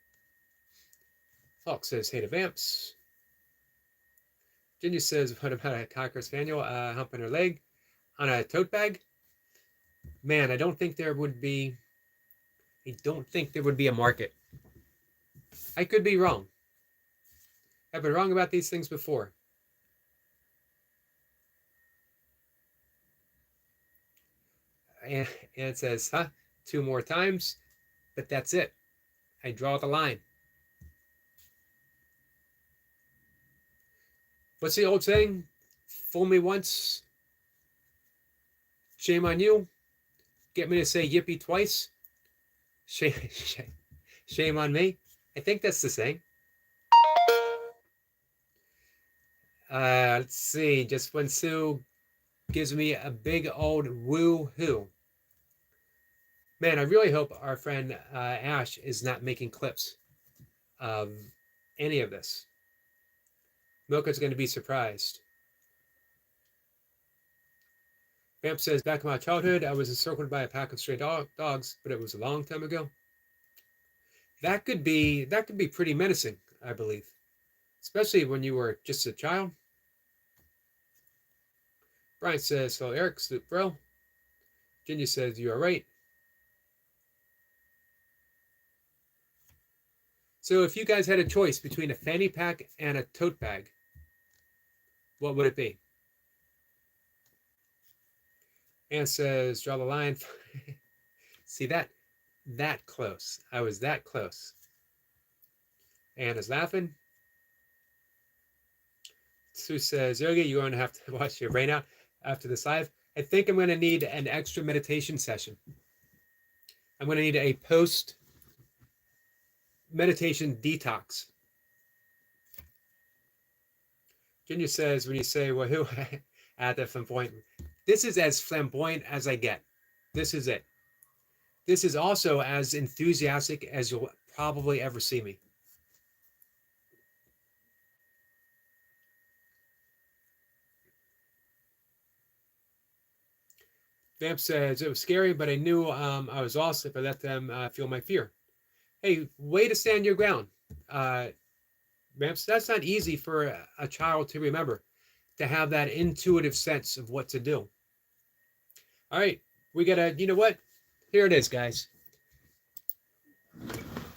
Hawk says, hey to Vamps. Ginger says, what about a Cocker Spaniel humping her leg on a tote bag? Man, I don't think there would be a market. I could be wrong. I've been wrong about these things before. And it says, 2 more times, but that's it. I draw the line. What's the old saying? Fool me once, shame on you. Get me to say yippee twice, shame on me. I think that's the saying. Let's see. Just when Sue gives me a big old woo-hoo. Man, I really hope our friend Ash is not making clips of any of this. Milka's going to be surprised. Vamp says, back in my childhood, I was encircled by a pack of stray dogs, but it was a long time ago. That could be pretty menacing, I believe, especially when you were just a child. Brian says, hello, Eric, salute, bro. Ginger says, you are right. So if you guys had a choice between a fanny pack and a tote bag, what would it be? Anne says, draw the line. See that close. I was that close. Anne is laughing. Sue says, Yogi, you're going to have to wash your brain out after this live. I think I'm going to need an extra meditation session. I'm going to need a post meditation detox. Ginger says, when you say, well, who at the flamboyant, this is as flamboyant as I get. This is it. This is also as enthusiastic as you'll probably ever see me. Vamp says, it was scary, but I knew I was lost if I let them feel my fear. Hey, way to stand your ground. Vamps, that's not easy for a child to remember, to have that intuitive sense of what to do. All right, we got to, you know what? Here it is, guys.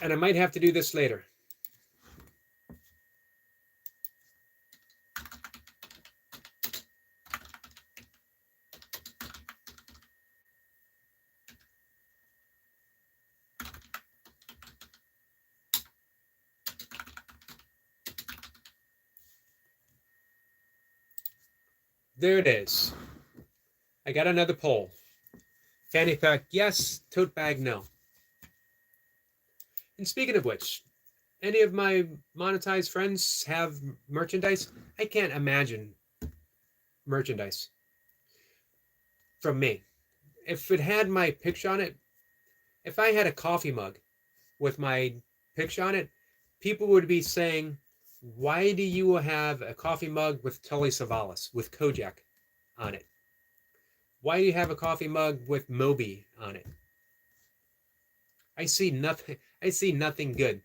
And I might have to do this later. There it is. I got another poll. Fanny pack, yes. Tote bag, no. And speaking of which, any of my monetized friends have merchandise? I can't imagine merchandise from me. If it had my picture on it, if I had a coffee mug with my picture on it, people would be saying, why do you have a coffee mug with Tully Savalas, with Kojak on it? Why do you have a coffee mug with Moby on it? I see nothing good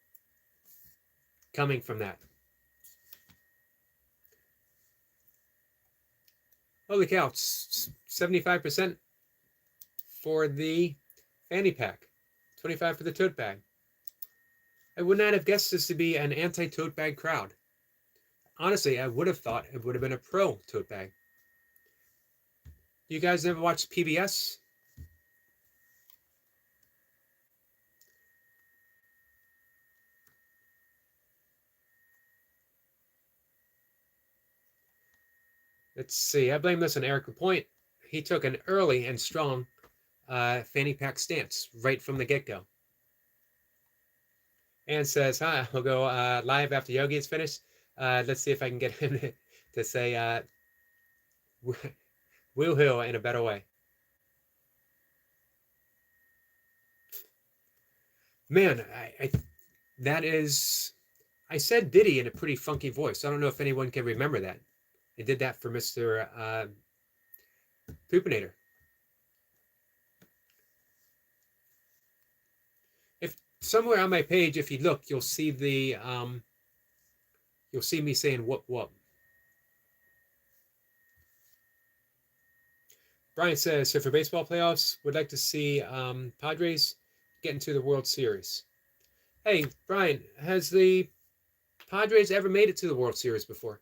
coming from that. Holy cow, 75% for the fanny pack, 25% for the tote bag. I would not have guessed this to be an anti-tote bag crowd. Honestly, I would have thought it would have been a pro tote bag. You guys never watched PBS? Let's see. I blame this on Eric Lapointe. He took an early and strong fanny pack stance right from the get-go. And says, hi, we'll go live after Yogi is finished. Let's see if I can get him to say woo-hoo in a better way. Man, that is, I said Diddy in a pretty funky voice. I don't know if anyone can remember that. I did that for Mr. Poopinator. If somewhere on my page, if you look, you'll see the you'll see me saying whoop whoop. Brian says, so for baseball playoffs, would like to see Padres get into the World Series. Hey, Brian, has the Padres ever made it to the World Series before?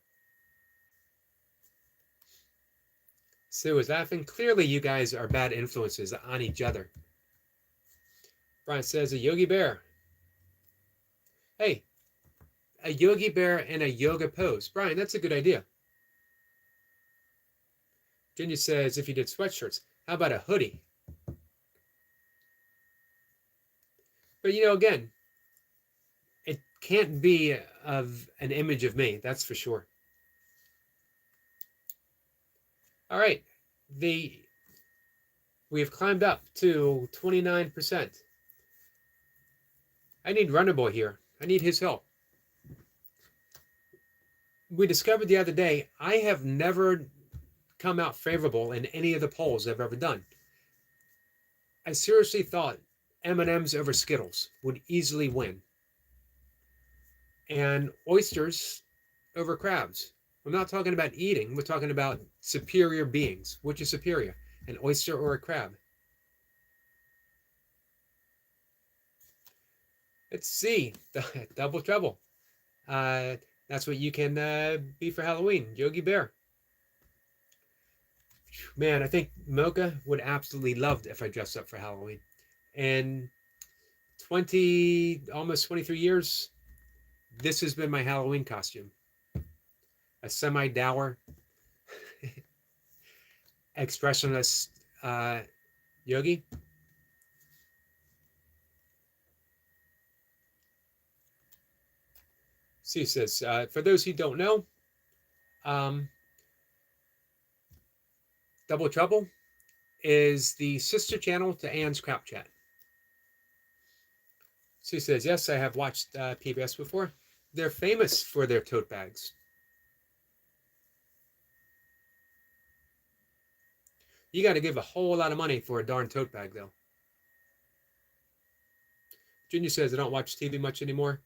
Sue is laughing. Clearly, you guys are bad influences on each other. Brian says, a Yogi Bear. Hey, a Yogi Bear in a yoga pose. Brian, that's a good idea. Ginger says, if you did sweatshirts, how about a hoodie? But, you know, again, it can't be of an image of me, that's for sure. All right. We have climbed up to 29%. I need Runnerboy here. I need his help. We discovered the other day, I have never come out favorable in any of the polls I've ever done. I seriously thought M&M's over Skittles would easily win. And oysters over crabs. I'm not talking about eating. We're talking about superior beings. Which is superior, an oyster or a crab? Let's see. Double trouble. That's what you can be for Halloween. Yogi Bear. Man, I think Mocha would absolutely love if I dressed up for Halloween. And almost 23 years, this has been my Halloween costume. A semi-dour, expressionless yogi. Sue says, for those who don't know, Double Trouble is the sister channel to Anne's Crap Chat. Sue says, yes, I have watched PBS before. They're famous for their tote bags. You got to give a whole lot of money for a darn tote bag, though. Junior says, I don't watch TV much anymore.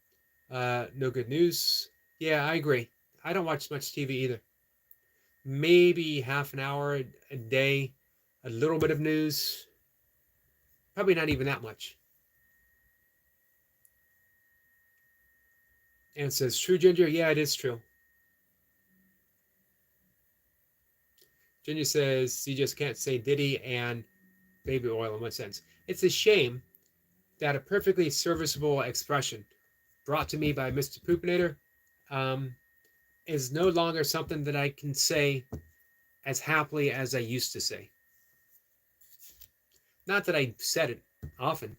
No good news. Yeah, I agree. I don't watch much TV either. Maybe half an hour a day, a little bit of news. Probably not even that much. Anne says, true, Ginger? Yeah, it is true. Ginger says, you just can't say Diddy and baby oil in one sense. It's a shame that a perfectly serviceable expression brought to me by Mr. Poopinator is no longer something that I can say as happily as I used to say. Not that I said it often.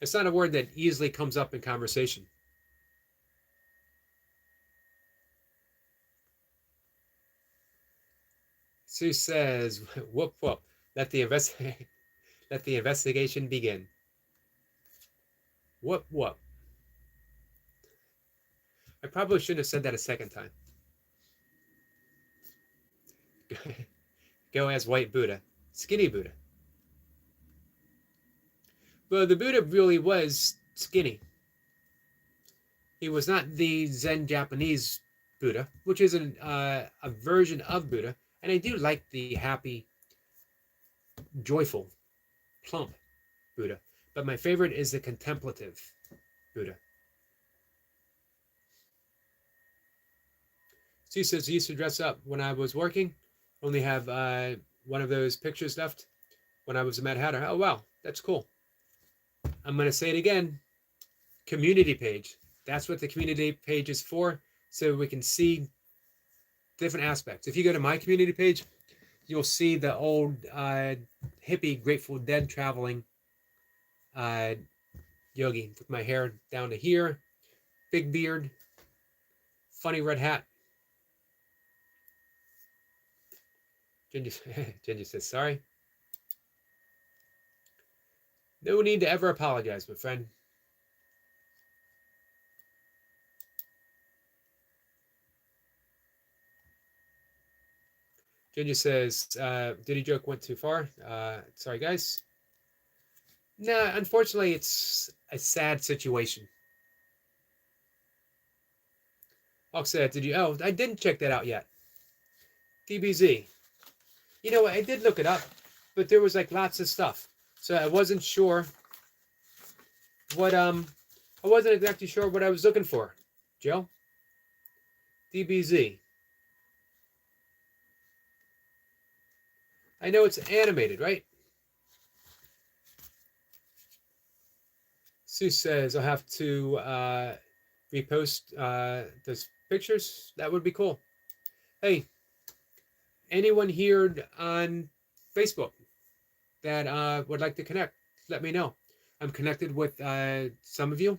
It's not a word that easily comes up in conversation. Sue says, whoop, whoop, let the investigation begin. Whoop, whoop. I probably shouldn't have said that a second time. Go as white Buddha, skinny Buddha. Well, the Buddha really was skinny. He was not the Zen Japanese Buddha, which is a version of Buddha. And I do like the happy, joyful, plump Buddha. But my favorite is the contemplative Buddha. She says, I used to dress up when I was working. Only have one of those pictures left when I was a Mad Hatter. Oh, wow. That's cool. I'm going to say it again. Community page. That's what the community page is for. So we can see different aspects. If you go to my community page, you'll see the old hippie Grateful Dead traveling yogi with my hair down to here, big beard, funny red hat. Ginger says, sorry. No need to ever apologize, my friend. Ginger says, Diddy joke went too far. Sorry, guys. No, unfortunately, it's a sad situation. Hawk said, did you? Oh, I didn't check that out yet. DBZ. You know, I did look it up, but there was like lots of stuff. So I wasn't sure what, I wasn't exactly sure what I was looking for. Joe? DBZ. I know it's animated, right? Sue says I'll have to repost those pictures. That would be cool. Hey, anyone here on Facebook that would like to connect, let me know. I'm connected with some of you.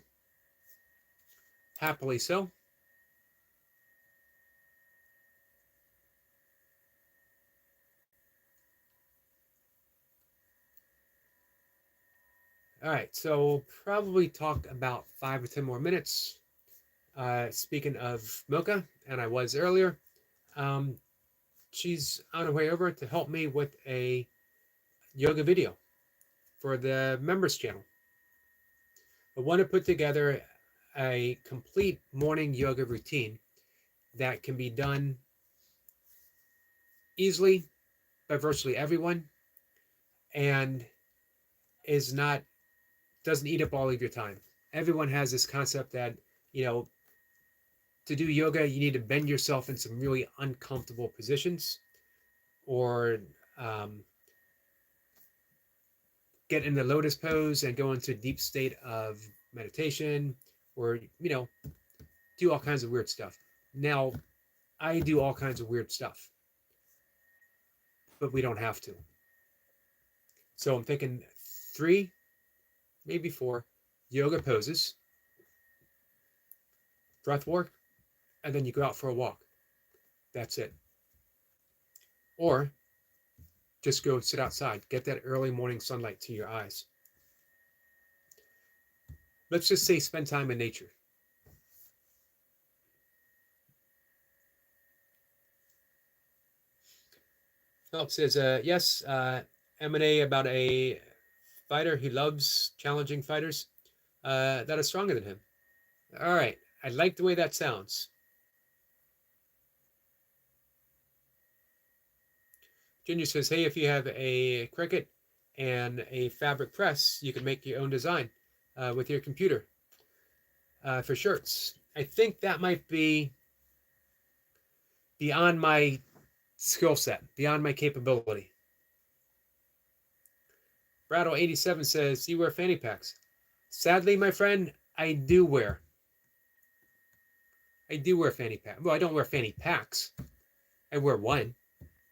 Happily so. All right, so probably talk about 5 or 10 more minutes. Speaking of Mocha, and I was earlier, um, she's on her way over to help me with a yoga video for the members channel. I want to put together a complete morning yoga routine that can be done easily by virtually everyone and is not doesn't eat up all of your time. Everyone has this concept that, you know, to do yoga, you need to bend yourself in some really uncomfortable positions or um, get in the lotus pose and go into a deep state of meditation or, you know, do all kinds of weird stuff. Now, I do all kinds of weird stuff, but we don't have to. So I'm thinking 3, maybe 4 yoga poses, breath work, and then you go out for a walk. That's it. Or just go sit outside, get that early morning sunlight to your eyes. Let's just say spend time in nature. Philip says, yes, M&A about a fighter. He loves challenging fighters that are stronger than him. All right. I like the way that sounds. Ginger says, hey, if you have a Cricut and a fabric press, you can make your own design with your computer for shirts. I think that might be beyond my skill set, beyond my capability. Brattle87 says, you wear fanny packs. Sadly, my friend, I do wear fanny packs. Well, I don't wear fanny packs. I wear one.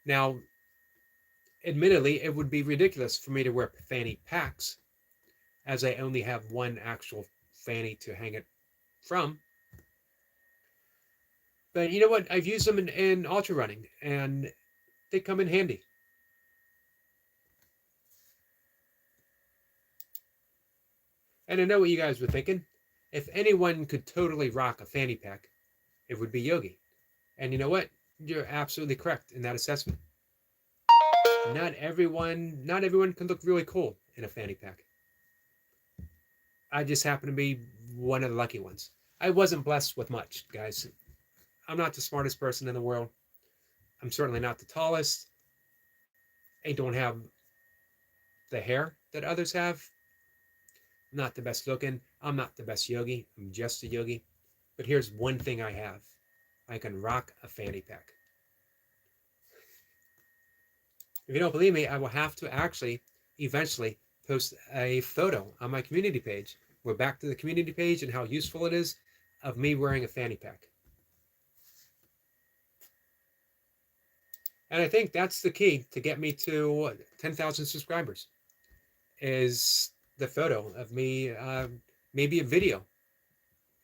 Now, admittedly, it would be ridiculous for me to wear fanny packs as I only have one actual fanny to hang it from. But you know what? I've used them in ultra running, and they come in handy. And I know what you guys were thinking. If anyone could totally rock a fanny pack, it would be Yogi. And you know what? You're absolutely correct in that assessment. Not everyone can look really cool in a fanny pack. I just happen to be one of the lucky ones. I wasn't blessed with much, guys. I'm not the smartest person in the world. I'm certainly not the tallest. I don't have the hair that others have. I'm not the best looking. I'm not the best yogi. I'm just a yogi. But here's one thing I have. I can rock a fanny pack. If you don't believe me, I will have to actually eventually post a photo on my community page. We're back to the community page and how useful it is of me wearing a fanny pack. And I think that's the key to get me to 10,000 subscribers is the photo of me, maybe a video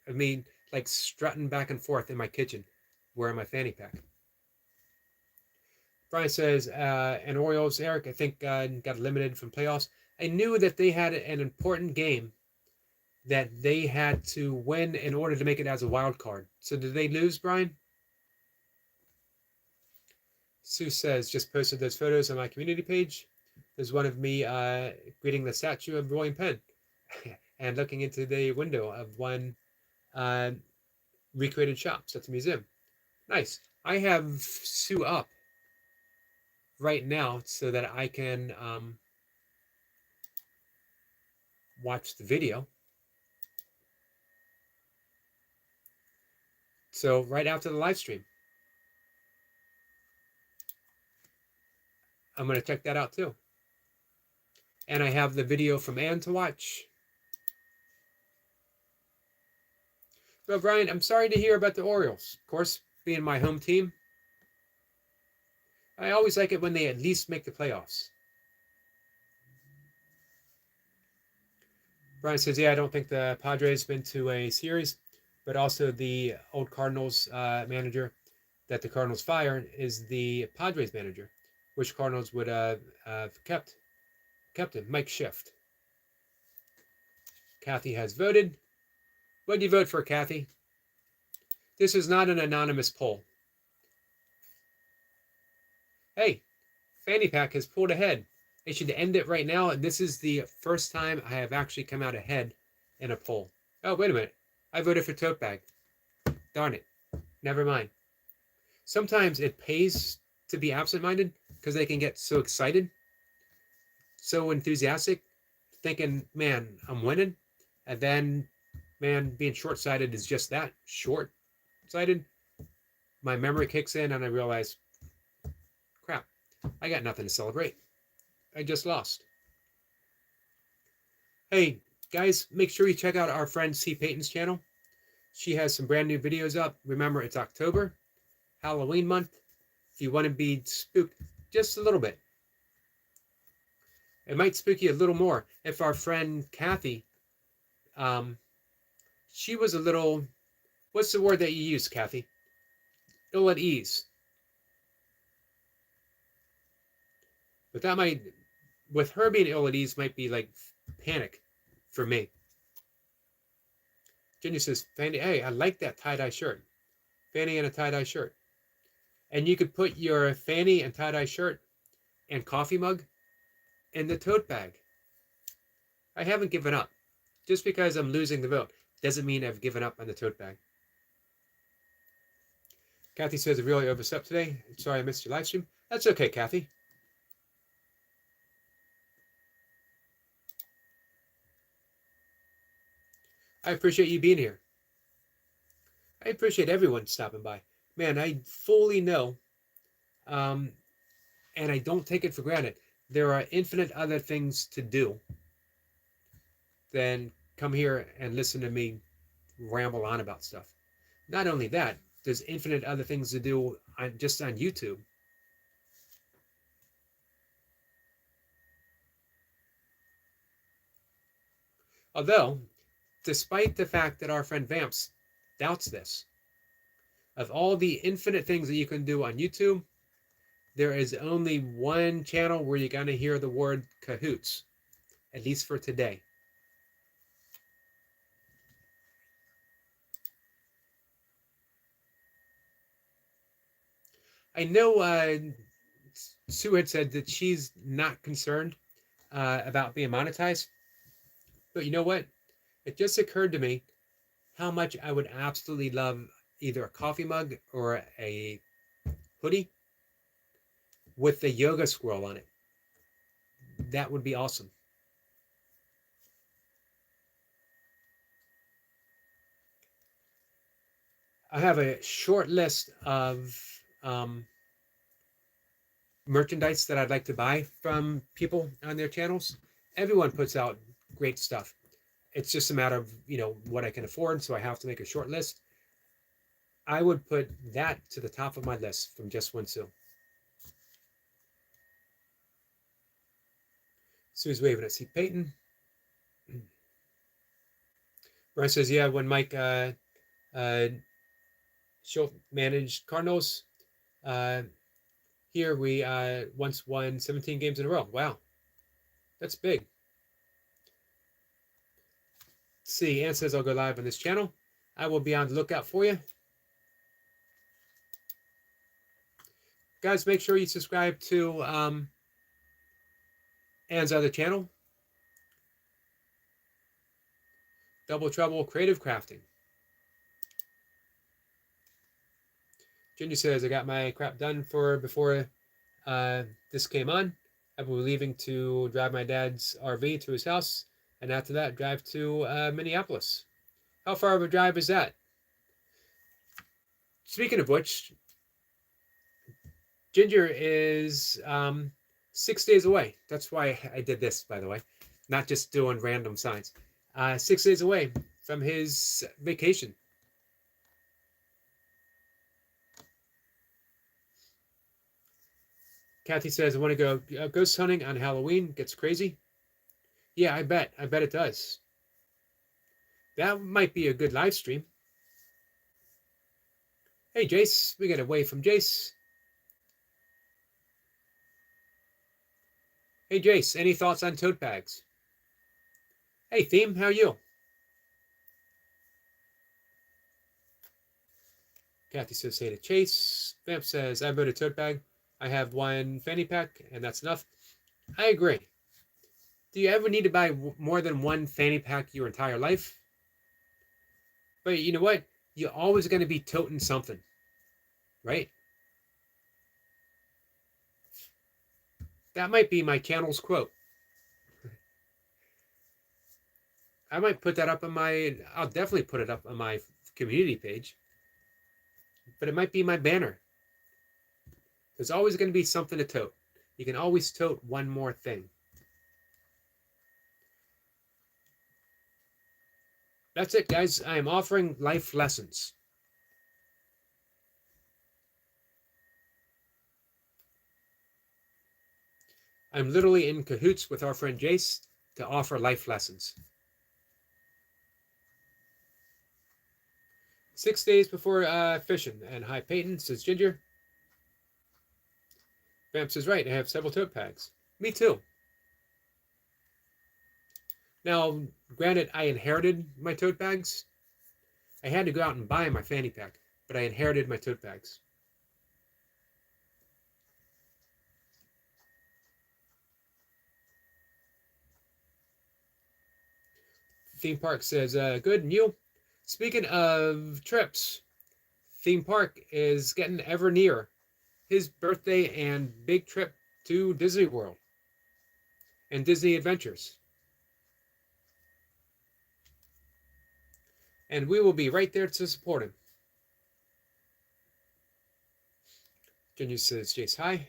of me like strutting back and forth in my kitchen wearing my fanny pack. Brian says, and Orioles, Eric, I think got eliminated from playoffs. I knew that they had an important game that they had to win in order to make it as a wild card. So did they lose, Brian? Sue says, just posted those photos on my community page. There's one of me greeting the statue of William Penn and looking into the window of one recreated shops at the museum. Nice. I have Sue up right now so that I can watch the video. So right after the live stream, I'm going to check that out too. And I have the video from Ann to watch. So Brian, I'm sorry to hear about the Orioles. Of course, being my home team, I always like it when they at least make the playoffs. Brian says, yeah, I don't think the Padres been to a series, but also the old Cardinals manager that the Cardinals fired is the Padres manager, which Cardinals would have kept him, Mike Shift. Kathy has voted. What did you vote for, Kathy? This is not an anonymous poll. Hey, Fanny Pack has pulled ahead. I should end it right now. And this is the first time I have actually come out ahead in a poll. Oh, wait a minute. I voted for Tote Bag. Darn it. Never mind. Sometimes it pays to be absent-minded because they can get so excited, so enthusiastic, thinking, man, I'm winning. And then, man, being short-sighted is just that, short-sighted. My memory kicks in and I realize, crap, I got nothing to celebrate. I just lost. Hey, guys, make sure you check out our friend C. Payton's channel. She has some brand new videos up. Remember, it's October, Halloween month. If you want to be spooked just a little bit, it might spook you a little more. If our friend Kathy, she was a little, what's the word that you use, Kathy? Ill at ease. But that might, with her being ill at ease, might be like panic for me. Jenny says, Fanny, hey, I like that tie-dye shirt. Fanny and a tie-dye shirt. And you could put your Fanny and tie-dye shirt and coffee mug in the tote bag. I haven't given up. Just because I'm losing the vote doesn't mean I've given up on the tote bag. Kathy says, I really overslept today. Sorry I missed your live stream. That's okay, Kathy. I appreciate you being here. I appreciate everyone stopping by. Man, I fully know, and I don't take it for granted, there are infinite other things to do than come here and listen to me ramble on about stuff. Not only that, there's infinite other things to do just on YouTube. Although, despite the fact that our friend Vamps doubts this, of all the infinite things that you can do on YouTube, there is only one channel where you're going to hear the word cahoots, at least for today. I know Sue had said that she's not concerned about being monetized, but you know what? It just occurred to me how much I would absolutely love either a coffee mug or a hoodie with the yoga squirrel on it. That would be awesome. I have a short list of merchandise that I'd like to buy from people on their channels. Everyone puts out great stuff. It's just a matter of, what I can afford, so I have to make a short list. I would put that to the top of my list from Just One Sue. Sue's waving at C. Payton. Brian says, yeah, when Mike Schultz managed Cardinals, here we once won 17 games in a row. Wow, that's big. Let's see, Ann says I'll go live on this channel. I will be on the lookout for you. Guys, make sure you subscribe to Ann's other channel, Double Trouble Creative Crafting. Ginger says, I got my crap done before this came on. I will be leaving to drive my dad's RV to his house, and after that, drive to Minneapolis. How far of a drive is that? Speaking of which, Ginger is 6 days away. That's why I did this, by the way. Not just doing random signs. 6 days away from his vacation. Kathy says, I want to go ghost hunting on Halloween. Gets crazy. Yeah, I bet. I bet it does. That might be a good live stream. Hey, Jace. We got a wave from Jace. Hey, Jace. Any thoughts on tote bags? Hey, Theme. How are you? Kathy says, hey to Chase. Vamp says, I bought a tote bag. I have one fanny pack, and that's enough. I agree. Do you ever need to buy more than one fanny pack your entire life? But you know what? You're always going to be toting something, right? That might be my channel's quote. I might put that up on I'll definitely put it up on my community page. But it might be my banner. There's always going to be something to tote. You can always tote one more thing. That's it, guys. I am offering life lessons. I'm literally in cahoots with our friend Jace to offer life lessons. 6 days before fishing. And hi, Peyton, says Ginger. Vamp says, right, I have several tote bags. Me too. Now, granted, I inherited my tote bags. I had to go out and buy my fanny pack, but I inherited my tote bags. Theme Park says, good, and you? Speaking of trips, Theme Park is getting ever near his birthday and big trip to Disney World and Disney Adventures. And we will be right there to support him. Ginger says, Jace, hi.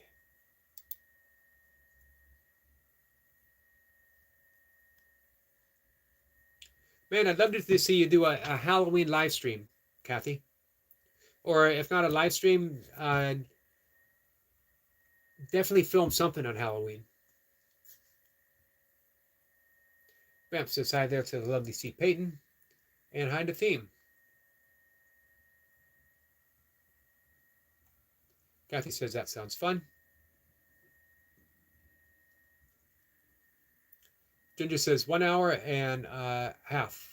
Man, I'd love to see you do a Halloween live stream, Kathy. Or if not a live stream, definitely film something on Halloween. Vamp says hi there to the lovely C. Peyton. And hi to Theme. Kathy says that sounds fun. Ginger says 1 hour and a half.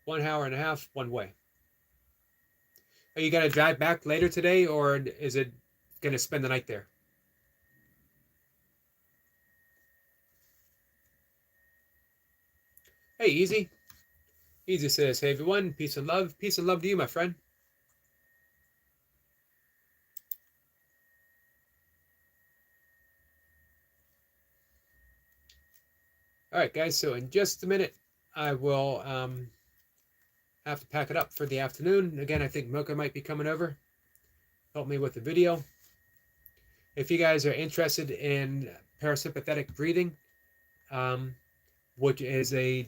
1 hour and a half, one way. Are you going to drive back later today, or is it going to spend the night there? Hey, Easy. Easy says, hey, everyone, peace and love. Peace and love to you, my friend. All right, guys, so in just a minute, I will have to pack it up for the afternoon. Again, I think Mocha might be coming over, help me with the video. If you guys are interested in parasympathetic breathing, which is a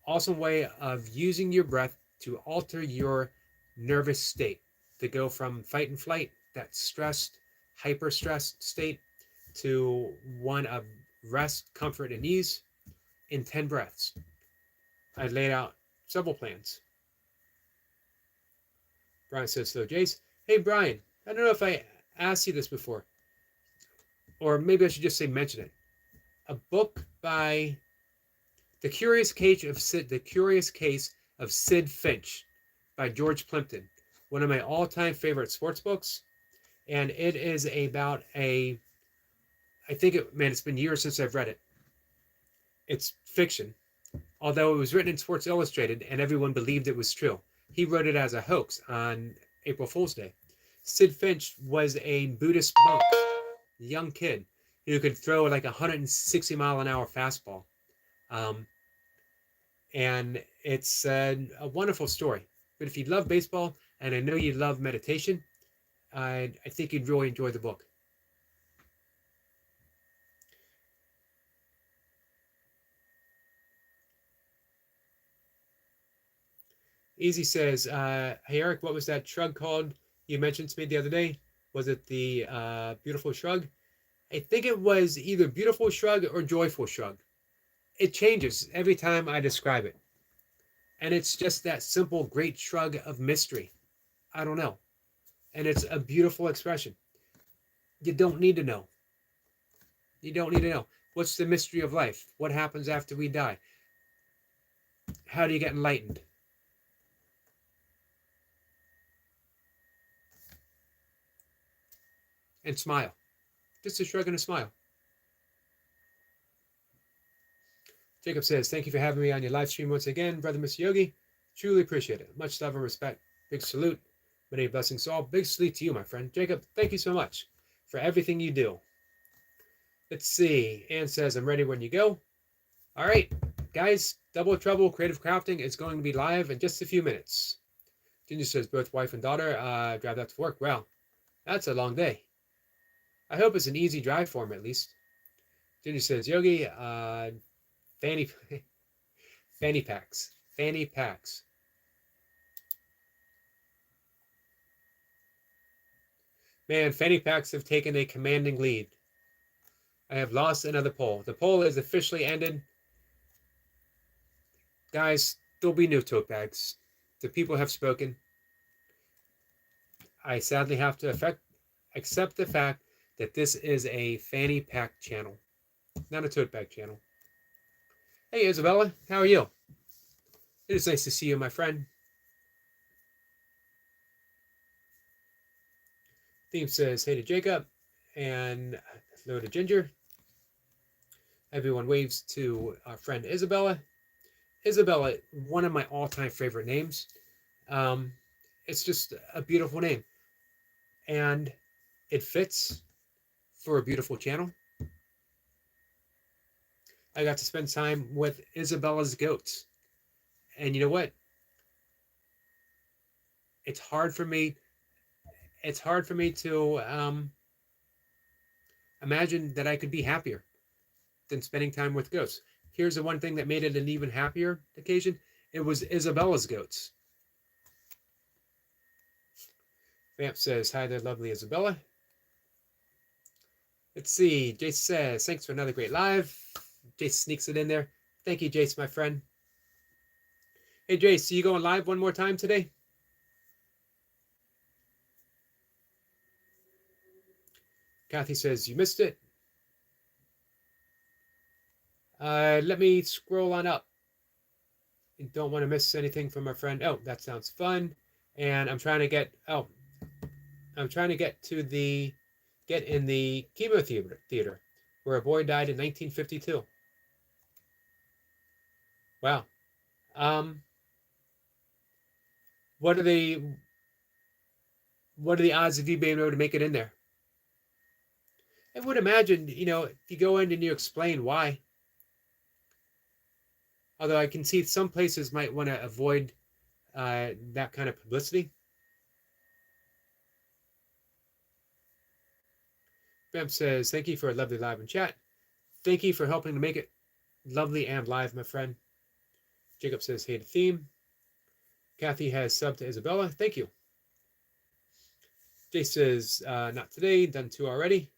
awesome way of using your breath to alter your nervous state, to go from fight and flight, that stressed, hyper-stressed state, to one of rest, comfort, and ease in 10 breaths. I laid out several plans. Brian says, so Jace, hey Brian, I don't know if I asked you this before, or maybe I should just say mention it. A book by The Curious Case of Sid Finch by George Plimpton, one of my all-time favorite sports books, and it is about it's been years since I've read it. It's fiction, although it was written in Sports Illustrated and everyone believed it was true. He wrote it as a hoax on April Fool's Day. Sid Finch was a Buddhist monk, young kid, who could throw like 160 mile an hour fastball. And it's a wonderful story. But if you love baseball, and I know you love meditation, I think you'd really enjoy the book. Easy says, hey Eric, what was that shrug called you mentioned to me the other day? Was it the Beautiful Shrug? I think it was either Beautiful Shrug or Joyful Shrug. It changes every time I describe it. And it's just that simple, great shrug of mystery. I don't know. And it's a beautiful expression. You don't need to know. You don't need to know. What's the mystery of life? What happens after we die? How do you get enlightened? and smile. Just a shrug and a smile. Jacob says, thank you for having me on your live stream once again, Brother Mr. Yogi. Truly appreciate it. Much love and respect. Big salute. Many blessings to all. Big salute to you, my friend. Jacob, thank you so much for everything you do. Let's see. Ann says, I'm ready when you go. All right, guys. Double Trouble Creative Crafting is going to be live in just a few minutes. Ginger says, both wife and daughter drive out to work. Wow, that's a long day. I hope it's an easy drive for him at least. Ginger says, Yogi, fanny packs. Fanny packs. Man, fanny packs have taken a commanding lead. I have lost another poll. The poll is officially ended. Guys, there'll be no tote bags. The people have spoken. I sadly have to accept the fact that this is a fanny pack channel, not a tote bag channel. Hey, Isabella, how are you? It is nice to see you, my friend. Theme says, hey to Jacob, and hello to Ginger. Everyone waves to our friend Isabella. Isabella, one of my all-time favorite names. It's just a beautiful name. And it fits for a beautiful channel. I got to spend time with Isabella's goats. And you know what? It's hard for me to imagine that I could be happier than spending time with goats. Here's the one thing that made it an even happier occasion. It was Isabella's goats. Vamp says, hi there, lovely Isabella. Let's see. Jace says, thanks for another great live. Jace sneaks it in there. Thank you, Jace, my friend. Hey, Jace, you going live one more time today? Kathy says, you missed it. Let me scroll on up. I don't want to miss anything from our friend. Oh, that sounds fun. And I'm trying to get in the chemo theater where a boy died in 1952. Wow. What are the odds of you being able to make it in there? I would imagine, if you go in and you explain why. Although I can see some places might want to avoid that kind of publicity. Vamp says, thank you for a lovely live in chat. Thank you for helping to make it lovely and live, my friend. Jacob says, hey to theme. Kathy has subbed to Isabella. Thank you. Jay says, not today. Done 2 already.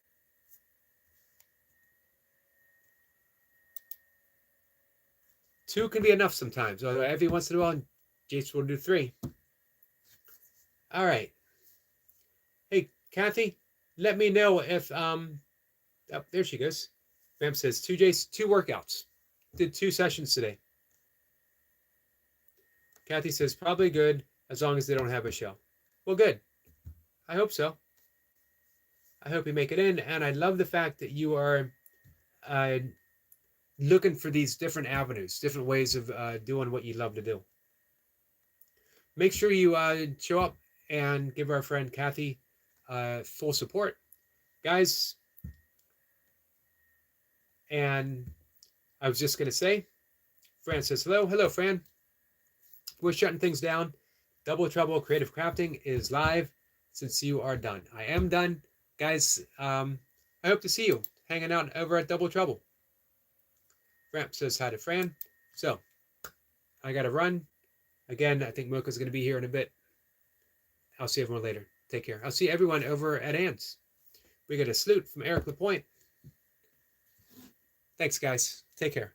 Two can be enough sometimes. Although every once in a while, Jace will do 3. All right. Hey, Kathy, let me know if oh, there she goes. Vamp says 2 Jace, 2 workouts. Did 2 sessions today. Kathy says probably good as long as they don't have a show. Well, good. I hope so. I hope you make it in, and I love the fact that you are looking for these different avenues, different ways of doing what you love to do. Make sure you show up and give our friend Kathy full support. Guys, and I was just going to say, Fran says hello. Hello, Fran. We're shutting things down. Double Trouble Creative Crafting is live since you are done. I am done. Guys, I hope to see you hanging out over at Double Trouble. Ramp says hi to Fran. So, I got to run. Again, I think Mocha's going to be here in a bit. I'll see everyone later. Take care. I'll see everyone over at Ann's. We get a salute from Eric LaPointe. Thanks, guys. Take care.